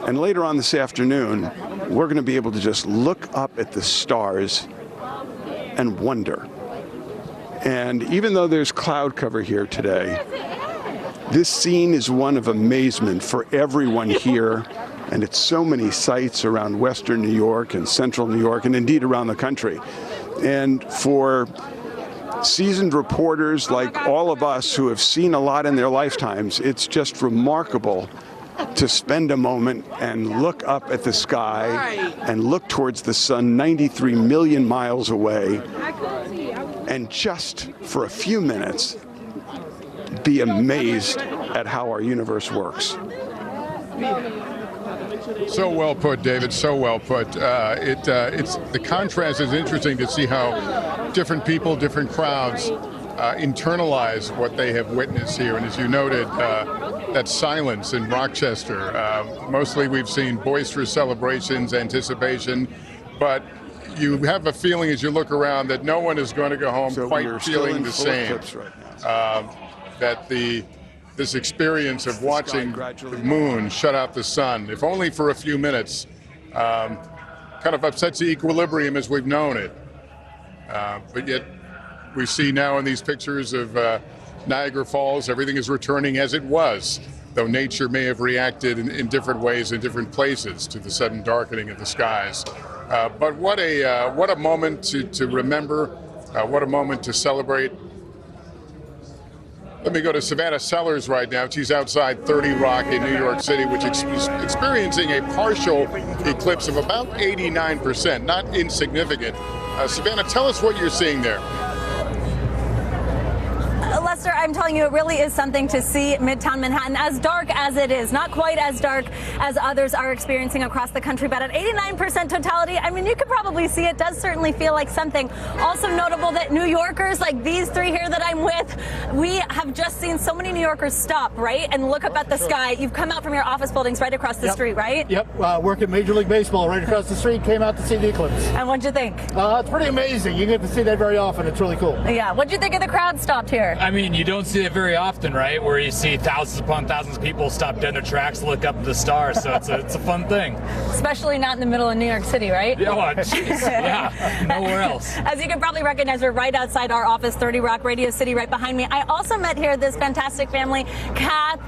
And later on this afternoon, we're going to be able to just look up at the stars and wonder. And even though there's cloud cover here today, this scene is one of amazement for everyone here. And it's so many sites around Western New York and Central New York, and indeed around the country. And for seasoned reporters like all of us who have seen a lot in their lifetimes, it's just remarkable to spend a moment and look up at the sky and look towards the sun 93 million miles away, and just for a few minutes be amazed at how our universe works. So well put, David. So well put. It's the contrast is interesting to see how different people, different crowds internalize what they have witnessed here. And as you noted, that silence in Rochester. Mostly we've seen boisterous celebrations, anticipation, but you have a feeling as you look around that no one is going to go home quite feeling the same. Right now. That this experience of watching the moon shut out the sun, if only for a few minutes, kind of upsets the equilibrium as we've known it. But yet we see now in these pictures of Niagara Falls, everything is returning as it was, though nature may have reacted in different ways in different places to the sudden darkening of the skies. But what a moment to remember, what a moment to celebrate. Let me go to Savannah Sellers right now. She's outside 30 Rock in New York City, which is experiencing a partial eclipse of about 89%, not insignificant. Savannah, tell us what you're seeing there. Lester, I'm telling you, it really is something to see Midtown Manhattan, as dark as it is. Not quite as dark as others are experiencing across the country, but at 89% totality, I mean, you could probably see it. Does certainly feel like something. Also notable that New Yorkers, like these three here that I'm with, we have just seen so many New Yorkers stop, right, and look up at the sky. You've come out from your office buildings right across the street, right? Yep, work at Major League Baseball right across the street, came out to see the eclipse. And what'd you think? It's pretty amazing. You get to see that very often. It's really cool. Yeah, what'd you think of the crowd stopped here? I mean, you don't see it very often, right? Where you see thousands upon thousands of people stop dead in their tracks to look up at the stars. So it's a fun thing. Especially not in the middle of New York City, right? Yeah, well, geez, yeah, nowhere else. As you can probably recognize, we're right outside our office, 30 Rock Radio City, right behind me. I also met here this fantastic family. Kath,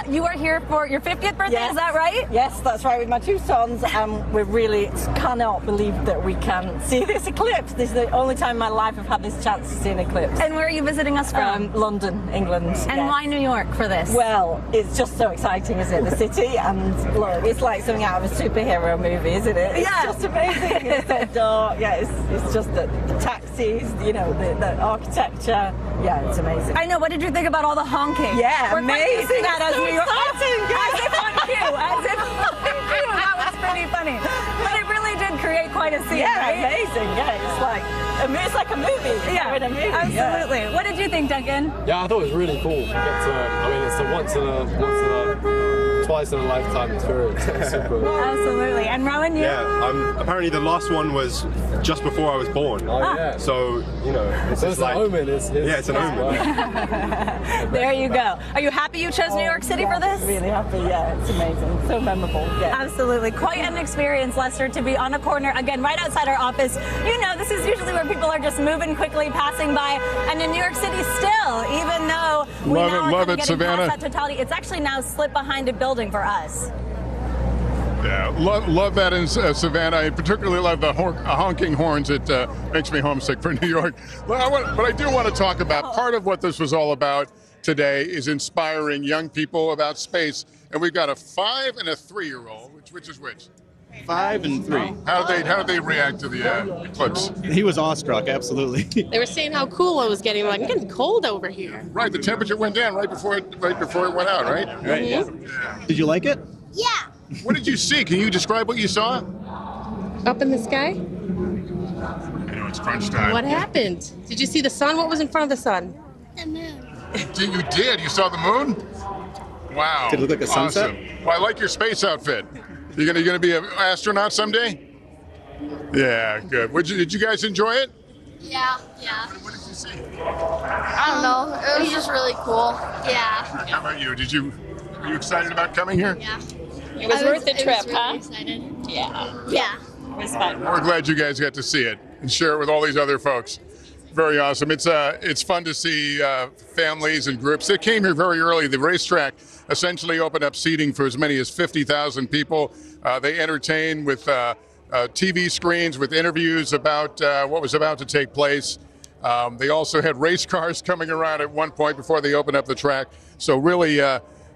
you are here for your 50th birthday, yes. Is that right? Yes, that's right, with my two sons. We really cannot believe that we can see this eclipse. This is the only time in my life I've had this chance to see an eclipse. And where are you visiting us from? London, England. And why New York for this? Well, it's just so exciting, isn't it? The city, and look, it's like something out of a superhero movie, isn't it? It's just amazing. It's so dark. Yeah, it's just the taxis, you know, the architecture. Yeah, it's amazing. I know. What did you think about all the honking? Yeah, We're amazing. That as So New York. exciting. As if on cue. As if on cue. That was pretty funny. But it really did create quite a scene, right? Amazing. Yeah, it's like a movie. Yeah, in a movie. Absolutely. Yeah. What did you think, Duncan? Yeah, I thought it was really cool. It's a twice in a lifetime experience. It's super. Absolutely. And Rowan, you? Yeah, apparently the last one was just before I was born. Oh, yeah. So, it's an omen. It's an omen. There you go. Are you happy you chose New York City for this? Really happy, yeah. It's amazing. So memorable. Yeah. Absolutely. Quite an experience, Lester, to be on a corner, again, right outside our office. You know, this is usually where people are just moving quickly, passing by. And in New York City still, even though we love it, getting Savannah. past that Totality, it's actually now slipped behind a building for us. Yeah, love that in Savannah. I particularly love the honking horns. It makes me homesick for New York. But I do want to talk about part of what this was all about today is inspiring young people about space. And we've got a 5 and a 3-year-old. Which is which? 5 and 3. How did they react to the eclipse? He was awestruck, absolutely. They were saying how cool it was getting. Like, it's getting cold over here. Right, the temperature went down right before it went out, right? Right. Yeah. Did you like it? Yeah. What did you see? Can you describe what you saw? Up in the sky? You know, it's crunch time. What happened? Did you see the sun? What was in front of the sun? The moon. You did? You saw the moon? Wow. Did it look like a sunset? Awesome. Well, I like your space outfit. You're gonna be an astronaut someday? Yeah, good. Did you guys enjoy it? Yeah. What did you see? I don't know. It was just really cool. Yeah. How about you? Are you excited about coming here? Yeah. It was worth the trip, really huh? Excited. Yeah. Yeah. It was fun. We're glad you guys got to see it and share it with all these other folks. Very awesome. It's fun to see families and groups. They came here very early. The racetrack essentially opened up seating for as many as 50,000 people. They entertained with TV screens, with interviews about what was about to take place. They also had race cars coming around at one point before they opened up the track. So really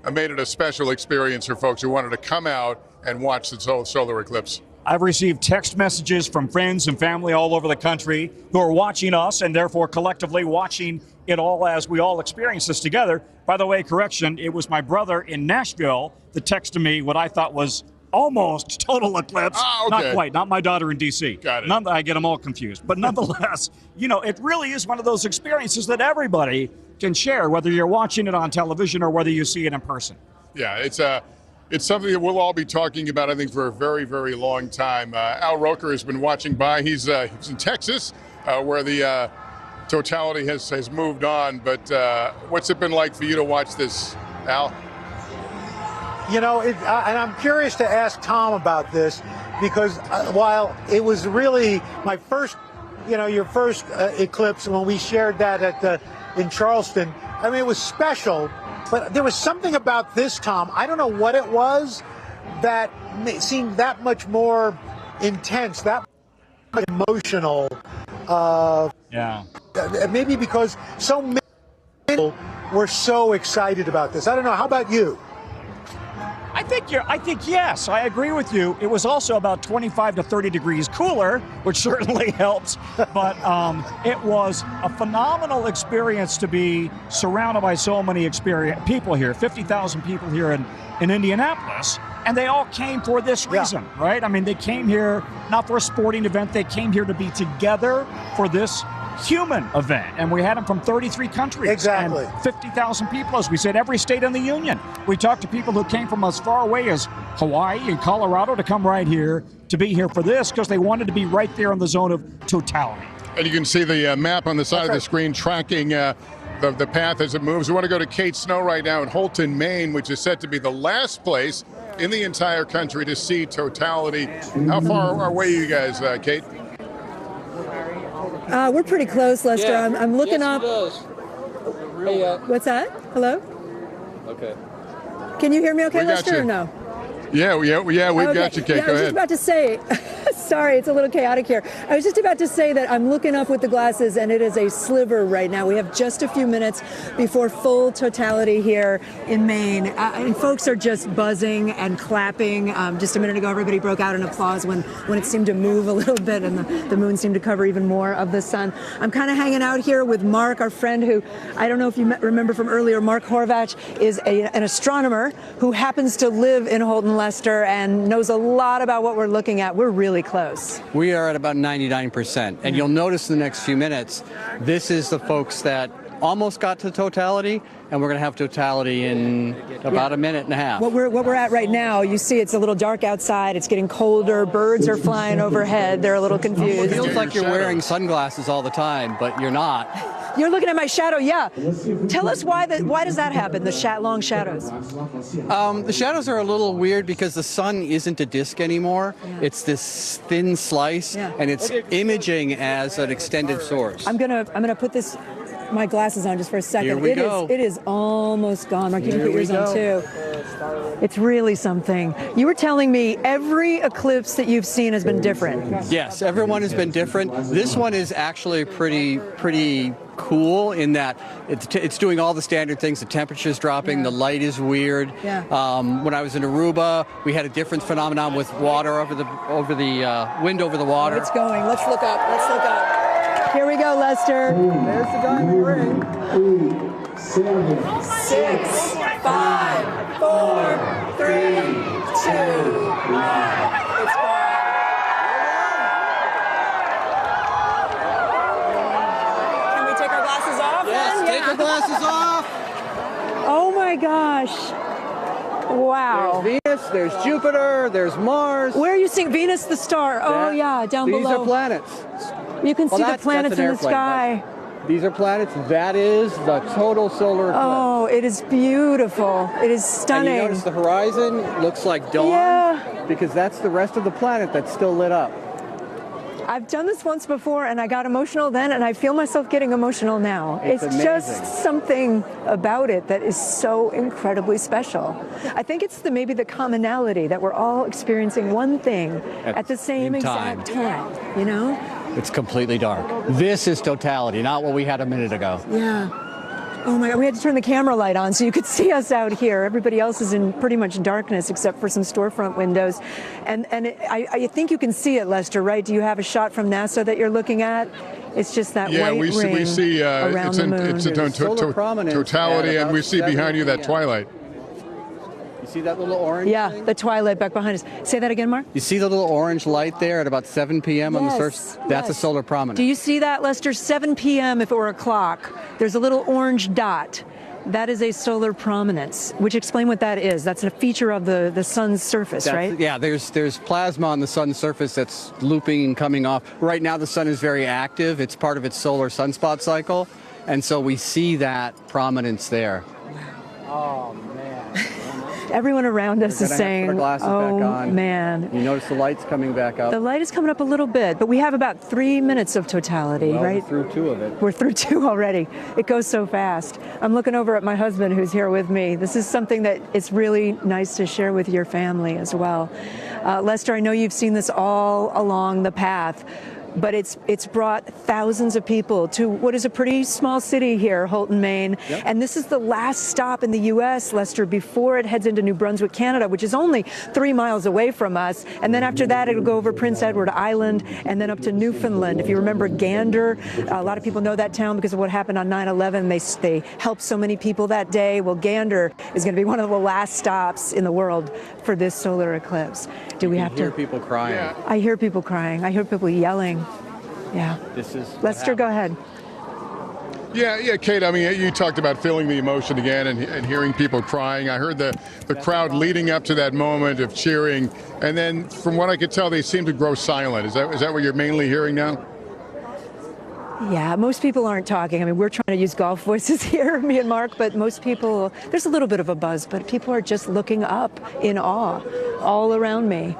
made it a special experience for folks who wanted to come out and watch the solar eclipse. I've received text messages from friends and family all over the country who are watching us and therefore collectively watching it all as we all experience this together. By the way, correction, it was my brother in Nashville that texted me what I thought was almost total eclipse. Oh, okay. Not quite, not my daughter in D.C. Got it. I get them all confused. But nonetheless, it really is one of those experiences that everybody can share, whether you're watching it on television or whether you see it in person. Yeah, it's something that we'll all be talking about, I think, for a very, very long time. Al Roker has been watching by. He's in Texas, where the Totality has moved on. But what's it been like for you to watch this, Al? You know, and I'm curious to ask Tom about this, because while it was really my first, your first eclipse when we shared that in Charleston, I mean, it was special. But there was something about this, Tom, I don't know what it was, that seemed that much more intense, that much emotional. Yeah. Maybe because so many people were so excited about this. I don't know. How about you? I think yes, I agree with you. It was also about 25 to 30 degrees cooler, which certainly helps. But it was a phenomenal experience to be surrounded by so many people here, 50,000 people here in Indianapolis. And they all came for this reason, right? I mean, they came here not for a sporting event. They came here to be together for this human event, and we had them from 33 countries. Exactly. And 50,000 people, as we said, every state in the union. We talked to people who came from as far away as Hawaii and Colorado to come right here to be here for this because they wanted to be right there in the zone of totality. And you can see the map on the side of the screen tracking the path as it moves. We want to go to Kate Snow right now in Holt, Maine, which is set to be the last place in the entire country to see totality. How far away are you guys, Kate? We're pretty close, Lester. Yeah. I'm looking up. Hey, What's that? Hello? Okay. Can you hear me okay, We got Lester, you. or no? Yeah, we've Okay. got you, Kate. Yeah, Go I was ahead. just about to say, sorry, it's a little chaotic here. I was just about to say that I'm looking up with the glasses, and it is a sliver right now. We have just a few minutes before full totality here in Maine, and folks are just buzzing and clapping. Just a minute ago, everybody broke out in applause when it seemed to move a little bit, and the moon seemed to cover even more of the sun. I'm kind of hanging out here with Mark, our friend, who I don't know if you remember from earlier. Mark Horvath is an astronomer who happens to live in Holton Lester, and knows a lot about what we're looking at. We're really close. We are at about 99%. And you'll notice in the next few minutes, this is the folks that almost got to totality, and we're going to have totality in about a minute and a half. What we're at right now, you see it's a little dark outside. It's getting colder. Birds are flying overhead. They're a little confused. It feels like you're wearing sunglasses all the time, but you're not. You're looking at my shadow, yeah. Tell us why does that happen, the long shadows? The shadows are a little weird because the sun isn't a disk anymore. Yeah. It's this thin slice, and it's imaging as an extended source. I'm gonna put my glasses on just for a second. Here we go. It is almost gone. Mark, you can put yours on too. It's really something. You were telling me every eclipse that you've seen has been different. Yes, everyone has been different. This one is actually pretty cool in that it's doing all the standard things. The temperature's dropping, the light is weird. Yeah. When I was in Aruba, we had a different phenomenon with water over the wind over the water. It's going. Let's look up. Let's look up. Here we go, Lester. There's the diamond ring. 6, 5, 4, 3, 2, 1. It's gone. Can we take our glasses off? Yes, take your glasses off. Oh my gosh. Wow. There's Venus, there's Jupiter, there's Mars. Where are you seeing Venus, the star? Oh yeah, down below. These are planets. You can see the planets in the sky. These are planets. That is the total solar eclipse. Oh, it is beautiful. It is stunning. And you notice the horizon looks like dawn because that's the rest of the planet that's still lit up. I've done this once before, and I got emotional then, and I feel myself getting emotional now. It's just something about it that is so incredibly special. I think it's maybe the commonality that we're all experiencing one thing at the same exact time, you know? It's completely dark. This is totality, not what we had a minute ago. Yeah. Oh my God, we had to turn the camera light on so you could see us out here. Everybody else is in pretty much darkness except for some storefront windows. And I think you can see it, Lester, right? Do you have a shot from NASA that you're looking at? It's just that white ring we see around the moon. It's a totality, and we see behind you that twilight. You see that little orange thing? The twilight back behind us. Say that again, Mark? You see the little orange light there at about 7 p.m. on the surface? That's a solar prominence. Do you see that, Lester? 7 p.m. if it were a clock. There's a little orange dot. That is a solar prominence, which explain what that is. That's a feature of the sun's surface, right? Yeah, there's plasma on the sun's surface that's looping and coming off. Right now the sun is very active. It's part of its solar sunspot cycle. And so we see that prominence there. Oh, man. Everyone around us is saying, oh, man. You notice the light's coming back up. The light is coming up a little bit, but we have about 3 minutes of totality, right? We're through 2 of it. We're through 2 already. It goes so fast. I'm looking over at my husband who's here with me. This is something that it's really nice to share with your family as well. Lester, I know you've seen this all along the path, but it's brought thousands of people to what is a pretty small city here, Holt, Maine. Yep. And this is the last stop in the U.S., Lester, before it heads into New Brunswick, Canada, which is only 3 miles away from us. And then after that, it'll go over Prince Edward Island and then up to Newfoundland. If you remember Gander, a lot of people know that town because of what happened on 9/11. They helped so many people that day. Well, Gander is going to be one of the last stops in the world for this solar eclipse. Do we have to hear people crying? Yeah. I hear people crying. I hear people yelling. Yeah. This is Lester, go ahead. Yeah, Kate, I mean, you talked about feeling the emotion again and hearing people crying. I heard the crowd leading up to that moment of cheering, and then from what I could tell, they seem to grow silent. Is that what you're mainly hearing now? Yeah, most people aren't talking. I mean, we're trying to use golf voices here, me and Mark, but most people, there's a little bit of a buzz, but people are just looking up in awe all around me.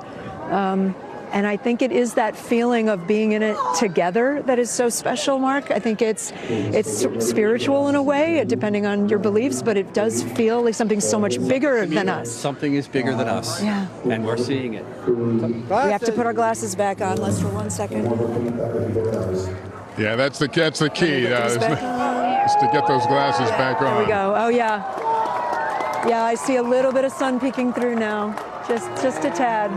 And I think it is that feeling of being in it together that is so special, Mark. I think it's spiritual in a way, depending on your beliefs, but it does feel like something so much bigger than us. Something is bigger than us. Yeah. And we're seeing it. We have to put our glasses back on, Lester, 1 second. Yeah, that's the key. Is to get those glasses back on. There we go. Oh, yeah. Yeah, I see a little bit of sun peeking through now. Just a tad.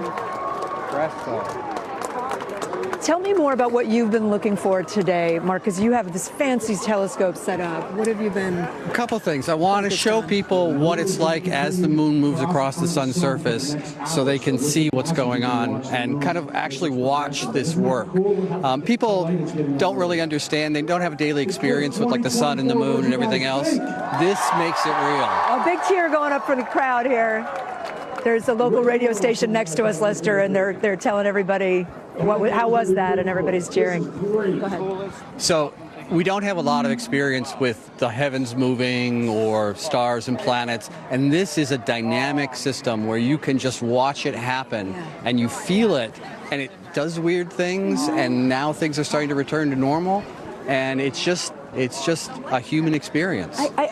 Tell me more about what you've been looking for today, Mark, because you have this fancy telescope set up. What have you been? A couple things. I want to show people what it's like as the moon moves across the sun's surface so they can see what's going on and kind of actually watch this work. People don't really understand. They don't have a daily experience with like the sun and the moon and everything else. This makes it real. A big cheer going up for the crowd here. There's a local radio station next to us, Lester, and they're telling everybody how was that, and everybody's cheering. Go ahead. So we don't have a lot of experience with the heavens moving or stars and planets, and this is a dynamic system where you can just watch it happen and you feel it, and it does weird things, and now things are starting to return to normal, and it's just a human experience. I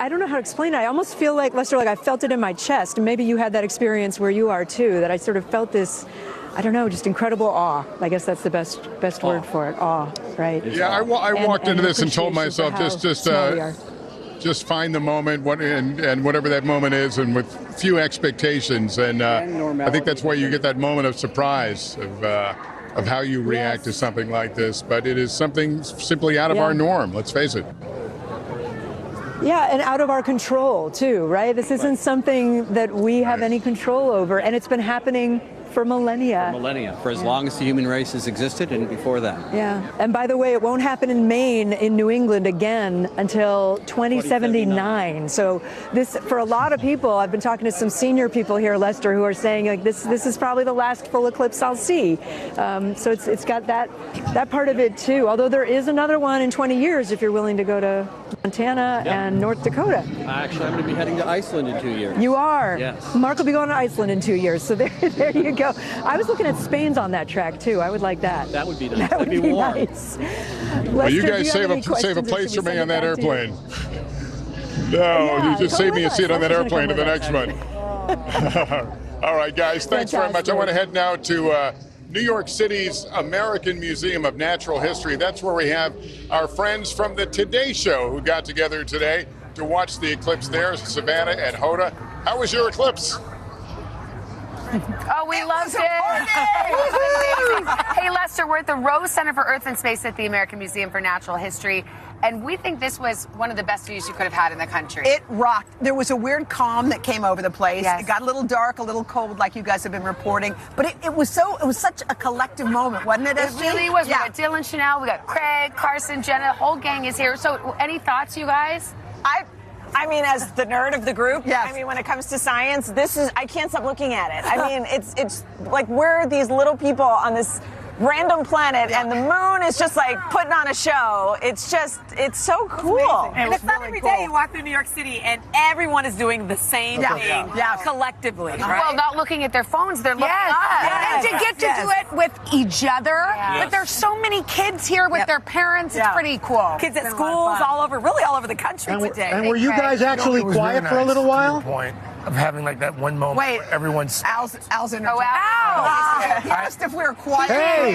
don't know how to explain it. I almost feel like, Lester, like I felt it in my chest. And maybe you had that experience where you are too, that I sort of felt this, I don't know, just incredible awe. I guess that's the best word for it, awe, right? Yeah, I walked into this and told myself, just find the moment, and whatever that moment is, and with few expectations. And I think that's why you get that moment of surprise of how you react to something like this. But it is something simply out of our norm, let's face it. Yeah, and out of our control, too, right? This isn't something that we have any control over, and it's been happening for millennia. For as long as the human race has existed and before that. Yeah, and by the way, it won't happen in Maine, in New England again until 2079. So this, for a lot of people, I've been talking to some senior people here, Lester, who are saying like this is probably the last full eclipse I'll see. So it's got that part of it too. Although there is another one in 20 years if you're willing to go to Montana and North Dakota. Actually, I'm going to be heading to Iceland in 2 years. You are? Yes. Mark will be going to Iceland in 2 years. So there you go. I was looking at Spain's on that track too. I would like that. That would be nice. That would be warm. nice. Well, you guys save a place for me on that airplane. No, you just save me a seat on that airplane to the next one. All right, guys, thanks very much. I want to head now to New York City's American Museum of Natural History. That's where we have our friends from the Today Show who got together today to watch the eclipse there, Savannah and Hoda. How was your eclipse? Oh, we loved it. It was amazing. Hey, Lester, we're at the Rose Center for Earth and Space at the American Museum for Natural History, and we think this was one of the best views you could have had in the country. It rocked. There was a weird calm that came over the place. Yes. It got a little dark, a little cold, like you guys have been reporting, but it was such a collective moment, wasn't it? It really was. Yeah. We got Dylan Chanel, we got Craig, Carson, Jenna, the whole gang is here. So, any thoughts, you guys? I mean, as the nerd of the group, I mean, when it comes to science, I can't stop looking at it. I mean, it's like we're these little people on this random planet, and the moon is just like putting on a show. It's so cool. And it's not every day you walk through New York City and everyone is doing the same thing collectively. Right? Well, not looking at their phones, they're looking at us. And to get to do it with each other. But there's so many kids here with their parents. It's pretty cool. Kids at schools all over the country today. And were you guys actually quiet for a little while? Point of having like that one moment where everyone's... Al's interjecting. Al! He asked if we were quiet. Hey,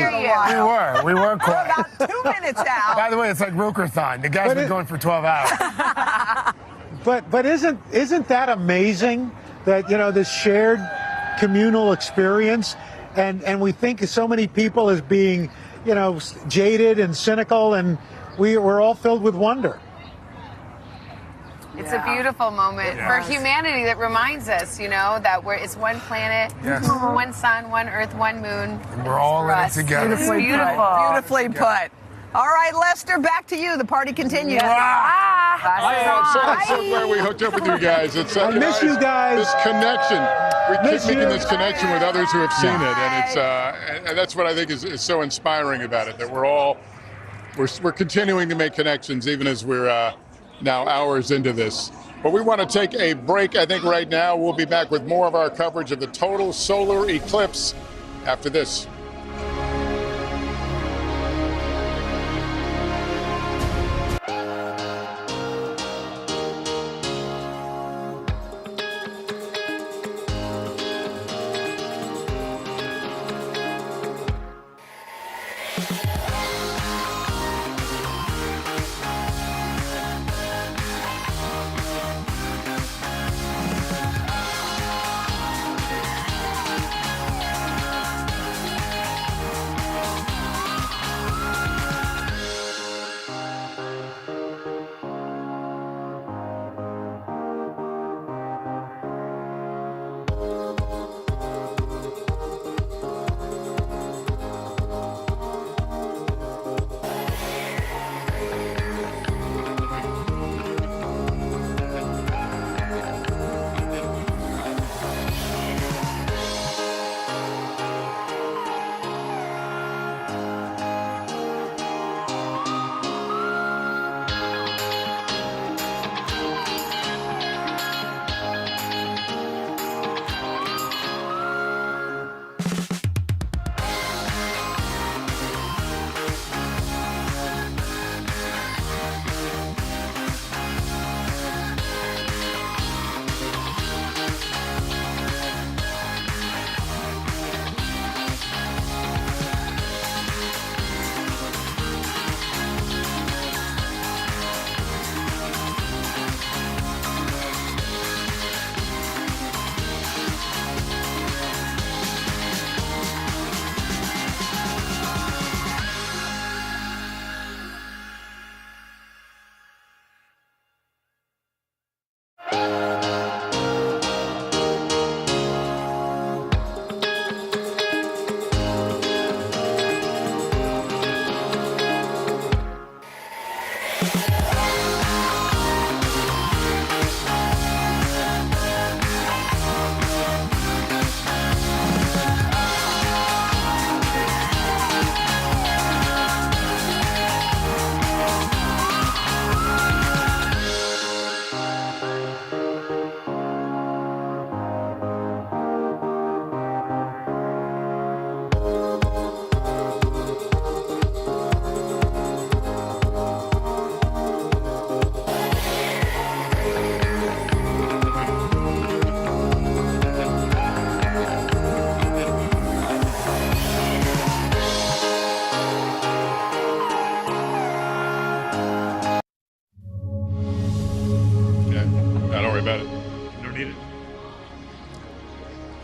we were quiet. About 2 minutes, Al. By the way, it's like Roker-thon. The guy's been going for 12 hours. But isn't that amazing that, this shared communal experience, and we think of so many people as being, jaded and cynical, and we're all filled with wonder. It's a beautiful moment for humanity that reminds us, that it's one planet, one sun, one earth, one moon. And we're all in it together. Beautifully put. All right, Lester, back to you. The party continues. I am so glad we hooked up with you guys. I miss you guys. This connection. We keep making this connection with others who have seen it, and and that's what I think is so inspiring about it. That we're continuing to make connections even as we're now hours into this. But we want to take a break, I think, right now. We'll be back with more of our coverage of the total solar eclipse after this.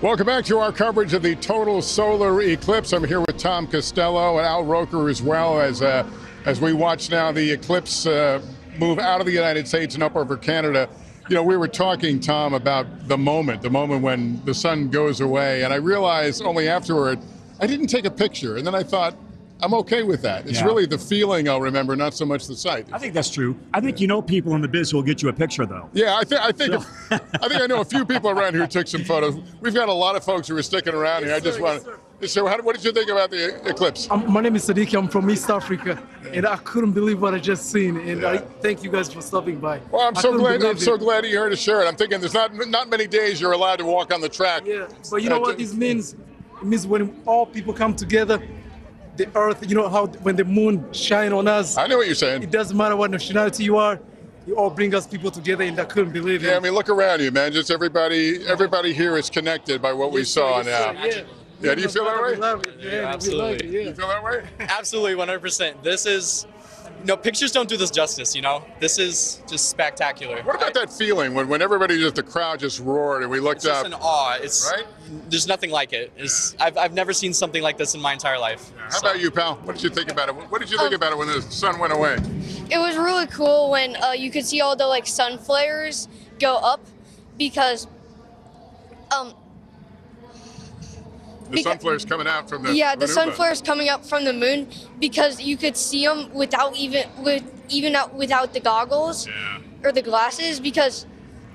Welcome back to our coverage of the total solar eclipse. I'm here with Tom Costello and Al Roker as well as we watch now the eclipse move out of the United States and up over Canada. You know, we were talking, Tom, about the moment when the sun goes away, and I realized only afterward I didn't take a picture, and then I thought, I'm okay with that. It's really the feeling I'll remember, not so much the sight. I think that's true. I think you know people in the biz who will get you a picture, though. Yeah, I think I know a few people around here who took some photos. We've got a lot of folks who are sticking around here. I just want to. So, what did you think about the eclipse? My name is Sadiq. I'm from East Africa, and I couldn't believe what I just seen. And I thank you guys for stopping by. Well, I'm so glad you're here to share it. I'm thinking there's not many days you're allowed to walk on the track. Yeah, but you know what this means? It means when all people come together. The earth, you know how when the moon shine on us. I know what you're saying. It doesn't matter what nationality you are. You all bring us people together, and I couldn't believe it. Yeah, I mean, look around you, man. Just everybody here is connected by what we saw now. Yeah, do you feel that way? Yeah, absolutely. You feel that way? Absolutely, 100%. This is, pictures don't do this justice, This is just spectacular. What about that feeling when everybody, the crowd just roared and we looked up? It's just an awe. Right? There's nothing like it. I've never seen something like this in my entire life. Yeah. How about you, pal? What did you think about it? What did you think about it when the sun went away? It was really cool when you could see all the sun flares go up because the sun flares coming out from the the sun flares coming up from the moon because you could see them without the goggles or the glasses because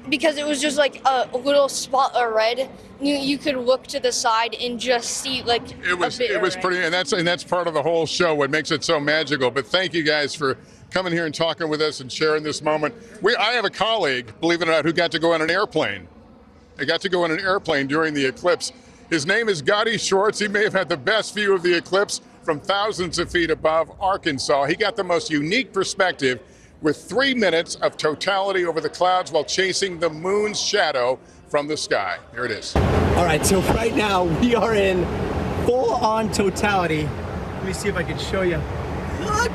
it was just like a little spot of red. You could look to the side and just see it was pretty, and that's part of the whole show. What makes it so magical. But thank you guys for coming here and talking with us and sharing this moment. I have a colleague, believe it or not, who got to go on an airplane. I got to go on an airplane during the eclipse. His name is Gotti Schwartz. He may have had the best view of the eclipse from thousands of feet above Arkansas. He got the most unique perspective with 3 minutes of totality over the clouds while chasing the moon's shadow from the sky. Here it is. All right, so right now we are in full-on totality. Let me see if I can show you. Look!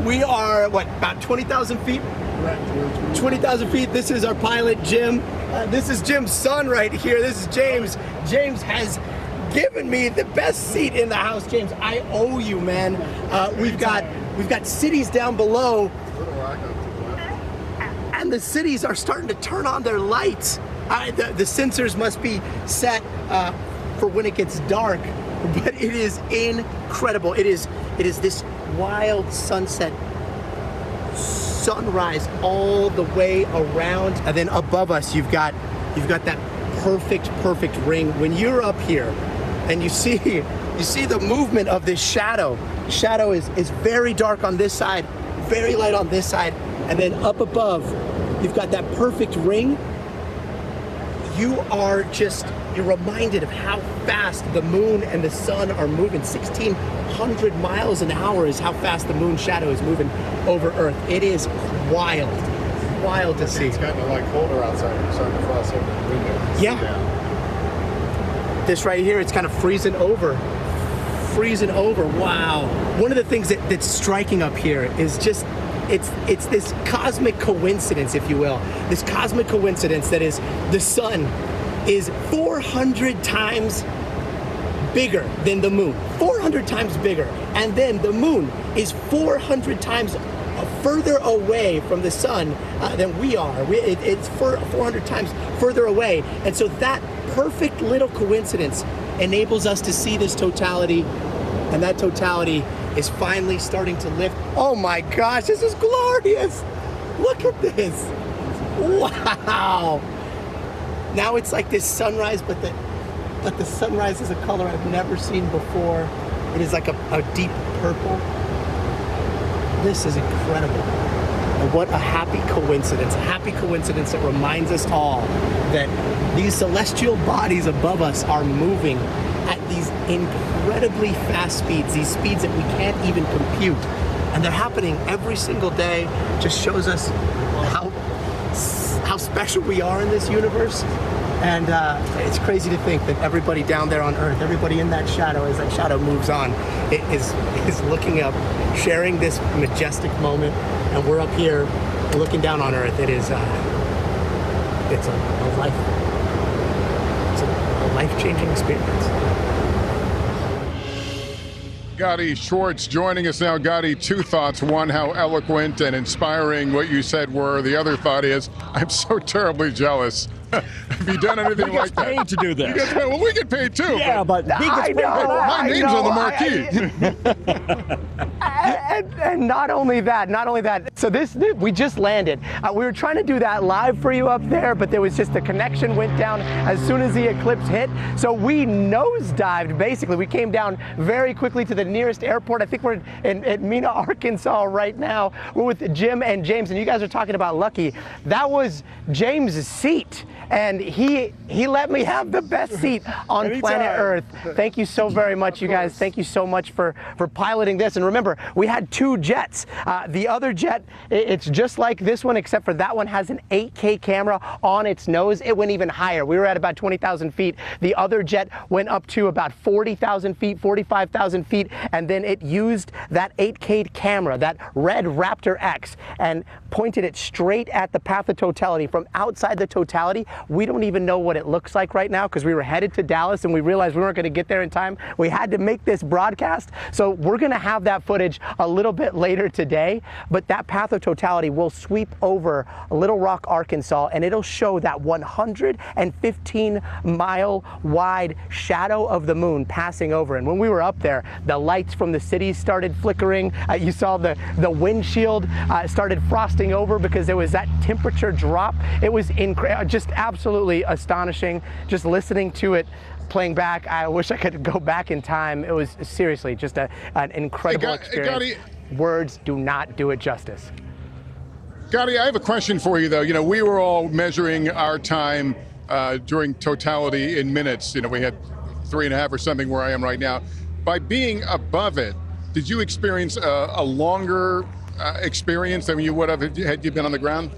We are, about 20,000 feet? Right. 20,000 feet. This is our pilot, Jim. This is Jim's son right here. This is James. James has given me the best seat in the house. James, I owe you, man. We've got cities down below, and the cities are starting to turn on their lights. The sensors must be set for when it gets dark, but it is incredible. It is this wild sunset, sunrise all the way around, and then above us you've got that perfect ring. When you're up here and you see the movement of this shadow is very dark on this side, very light on this side, and then up above you've got that perfect ring. You're reminded of how fast the moon and the sun are moving. 1,600 miles an hour is how fast the moon shadow is moving over Earth. It is wild to see. It's gotten colder outside. It's starting to frost over the window. Yeah. This right here, it's kind of freezing over. Wow. One of the things that's striking up here is just it's this cosmic coincidence, if you will. This cosmic coincidence that is the sun is 400 times bigger than the moon. 400 times bigger. And then the moon is 400 times further away from the sun than we are. It's 400 times further away. And so that perfect little coincidence enables us to see this totality, and that totality is finally starting to lift. Oh my gosh, this is glorious. Look at this. Wow. Now it's like this sunrise, but the sunrise is a color I've never seen before. It is like a deep purple. This is incredible. And what a happy coincidence that reminds us all that these celestial bodies above us are moving at these incredibly fast speeds, these speeds that we can't even compute. And they're happening every single day. Just shows us how special we are in this universe. And it's crazy to think that everybody down there on Earth, everybody in that shadow, as that shadow moves on, is looking up, sharing this majestic moment, and we're up here looking down on Earth. It's a life life-changing experience. Gotti Schwartz joining us now. Gotti, two thoughts. One, how eloquent and inspiring what you said were. The other thought is, I'm so terribly jealous. Have you done anything like that? Paid to do this. You get paid. Well, we get paid too. Yeah, but he gets paid. My name's on the marquee. And not only that. So we just landed. We were trying to do that live for you up there, but there was just the connection went down as soon as the Eclipse hit. So we nosedived, basically. We came down very quickly to the nearest airport. I think we're in Mena, Arkansas right now. We're with Jim and James, and you guys are talking about lucky. That was James' seat. And he let me have the best seat on planet Earth. Thank you so very much, you guys. Thank you so much for piloting this. And remember, we had two jets. The other jet, it's just like this one, except for that one has an 8K camera on its nose. It went even higher. We were at about 20,000 feet. The other jet went up to about 40,000 feet, 45,000 feet, and then it used that 8K camera, that red Raptor X, and pointed it straight at the path of totality. From outside the totality, we don't even know what it looks like right now because we were headed to Dallas and we realized we weren't going to get there in time. We had to make this broadcast. So we're going to have that footage a little bit later today. But that path of totality will sweep over Little Rock, Arkansas, and it'll show that 115-mile wide shadow of the moon passing over. And when we were up there, the lights from the city started flickering. You saw the windshield started frosting over because there was that temperature drop. It was just absolutely astonishing. Just listening to it playing back, I wish I could go back in time. It was seriously just an incredible experience. Words do not do it justice. Gotti, I have a question for you, though. You know, we were all measuring our time during totality in minutes. You know, we had 3.5 or something where I am right now. By being above it, did you experience a longer experience than you would have had you been on the ground?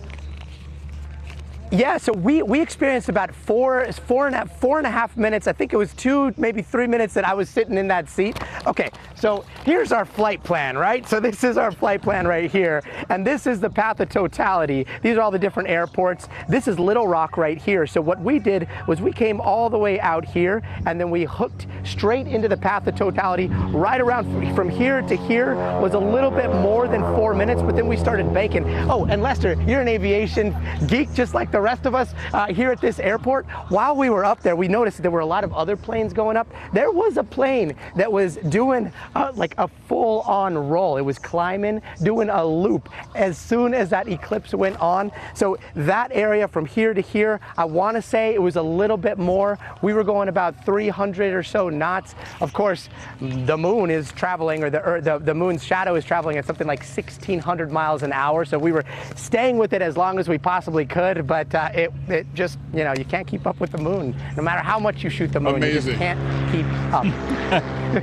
Yeah, so we experienced about four and a half minutes. I think it was 2, maybe 3 minutes that I was sitting in that seat. Okay, so here's our flight plan, right? So this is our flight plan right here. And this is the path of totality. These are all the different airports. This is Little Rock right here. So what we did was we came all the way out here and then we hooked straight into the path of totality. Right around from here to here was a little bit more than 4 minutes, but then we started banking. Oh, and Lester, you're an aviation geek just like the rest of us here at this airport. While we were up there, we noticed there were a lot of other planes going up. There was a plane that was doing like a full-on roll. It was climbing, doing a loop as soon as that Eclipse went on. So that area from here to here, I want to say it was a little bit more. We were going about 300 or so knots. Of course, the moon is traveling, or the moon's shadow is traveling at something like 1,600 miles an hour. So we were staying with it as long as we possibly could, but it just, you know, you can't keep up with the moon. No matter how much you shoot the moon, you just can't keep up.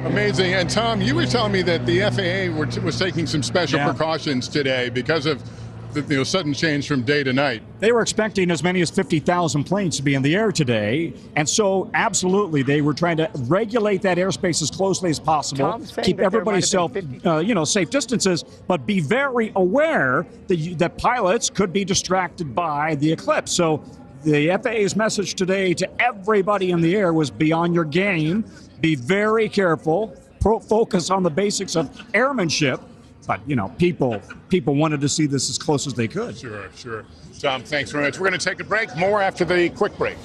Amazing. And Tom, you were telling me that the FAA was taking some special precautions today because of the sudden change from day to night. They were expecting as many as 50,000 planes to be in the air today, and so absolutely they were trying to regulate that airspace as closely as possible, keep everybody safe distances, but be very aware that pilots could be distracted by the Eclipse. So the FAA's message today to everybody in the air was be on your game, be very careful, focus on the basics of airmanship. But, you know, people wanted to see this as close as they could. Sure. Tom, thanks very much. We're going to take a break. More after the quick break.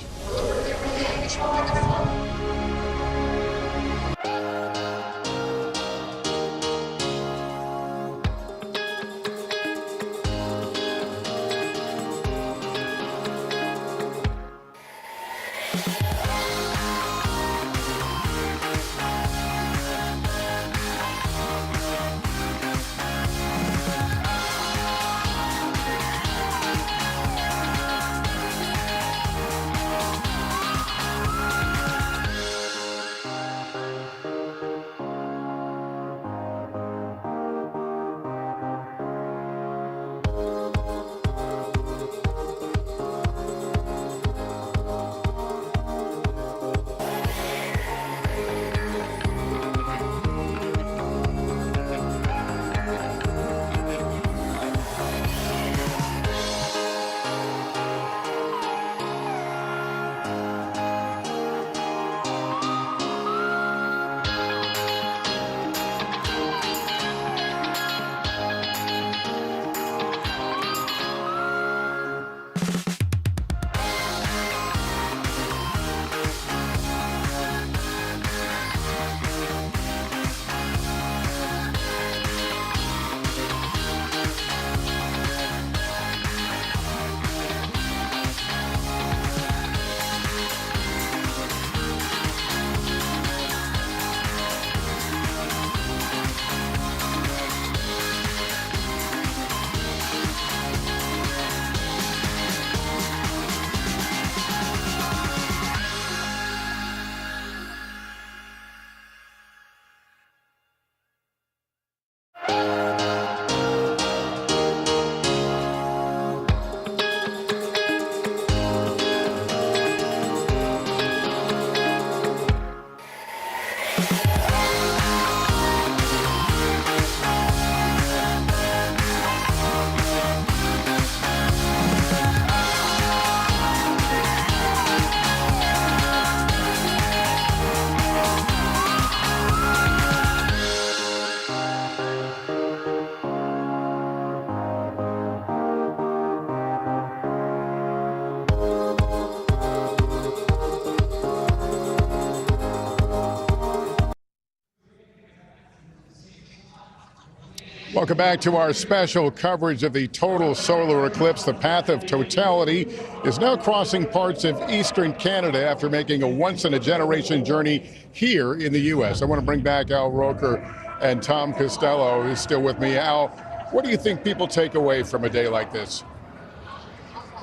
Welcome back to our special coverage of the total solar eclipse. The path of totality is now crossing parts of eastern Canada after making a once-in-a-generation journey here in the U.S. I want to bring back Al Roker and Tom Costello, who's still with me. Al, what do you think people take away from a day like this?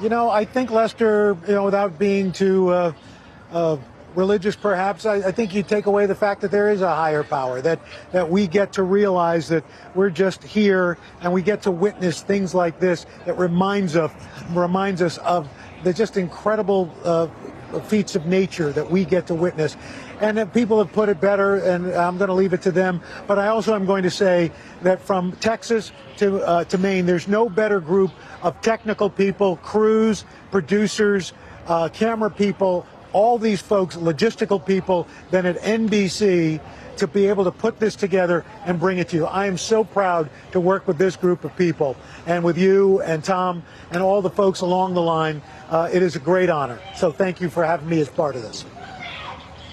You know, I think, Lester, without being too religious perhaps, I think you take away the fact that there is a higher power, that we get to realize that we're just here and we get to witness things like this that reminds us of the just incredible feats of nature that we get to witness. And that people have put it better, and I'm going to leave it to them. But I also am going to say that from Texas to Maine, there's no better group of technical people, crews, producers, camera people, all these folks, logistical people, than at NBC to be able to put this together and bring it to you. I am so proud to work with this group of people, and with you and Tom and all the folks along the line. It is a great honor. So thank you for having me as part of this.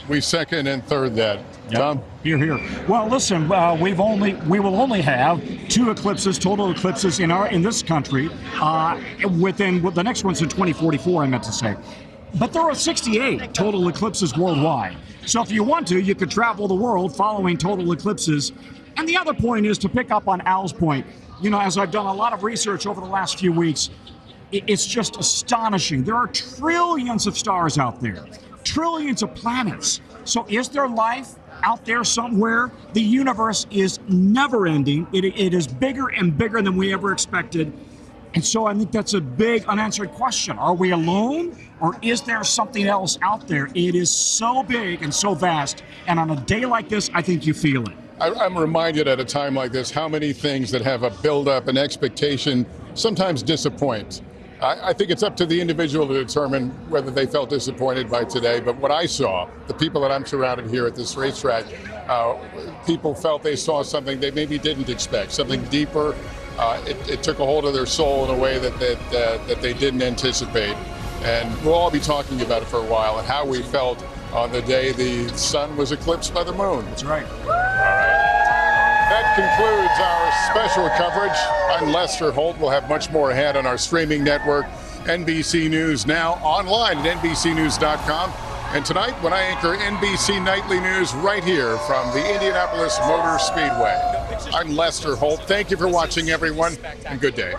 We second and third that. Yep. Tom? Here. Well, listen, we will only have 2 eclipses, total eclipses in this country. The next one's in 2044, I meant to say. But there are 68 total eclipses worldwide. So if you want to, you could travel the world following total eclipses. And the other point is to pick up on Al's point. As I've done a lot of research over the last few weeks, it's just astonishing. There are trillions of stars out there, trillions of planets. So is there life out there somewhere? The universe is never ending. It is bigger and bigger than we ever expected. And so I think that's a big unanswered question. Are we alone, or is there something else out there? It is so big and so vast. And on a day like this, I think you feel it. I'm reminded at a time like this how many things that have a build-up and expectation sometimes disappoint. I think it's up to the individual to determine whether they felt disappointed by today. But what I saw, the people that I'm surrounded here at this racetrack, people felt they saw something they maybe didn't expect, something deeper. It took a hold of their soul in a way that they didn't anticipate. And we'll all be talking about it for a while and how we felt on the day the sun was eclipsed by the moon. That's right. All right. That concludes our special coverage. I'm Lester Holt. We'll have much more ahead on our streaming network, NBC News Now, online at NBCnews.com. And tonight, when I anchor NBC Nightly News right here from the Indianapolis Motor Speedway. I'm Lester Holt. Thank you for watching, everyone, and good day.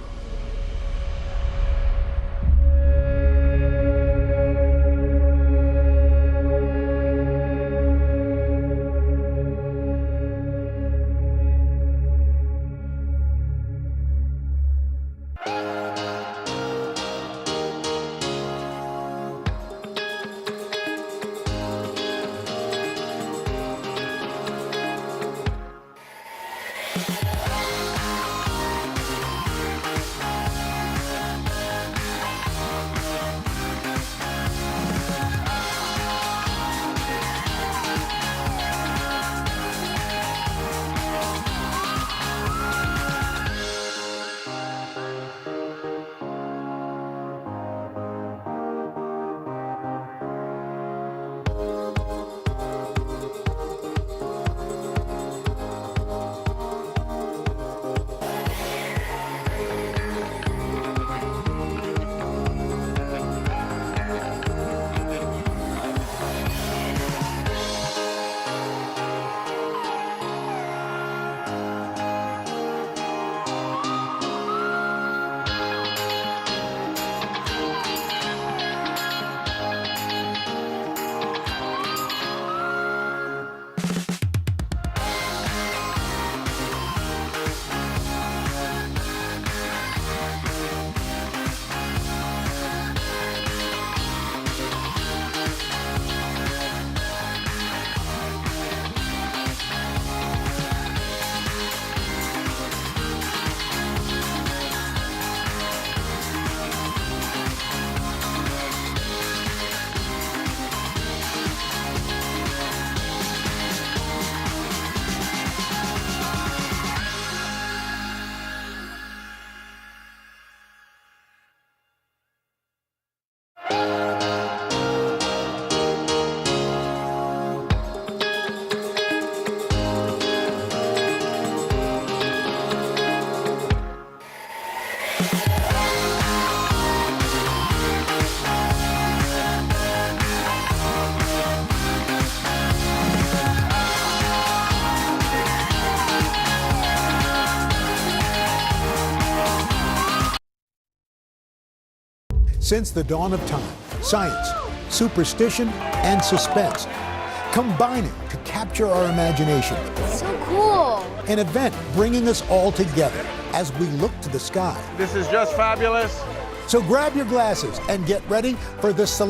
Since the dawn of time, science, superstition, and suspense combining to capture our imagination. So cool. An event bringing us all together as we look to the sky. This is just fabulous. So grab your glasses and get ready for the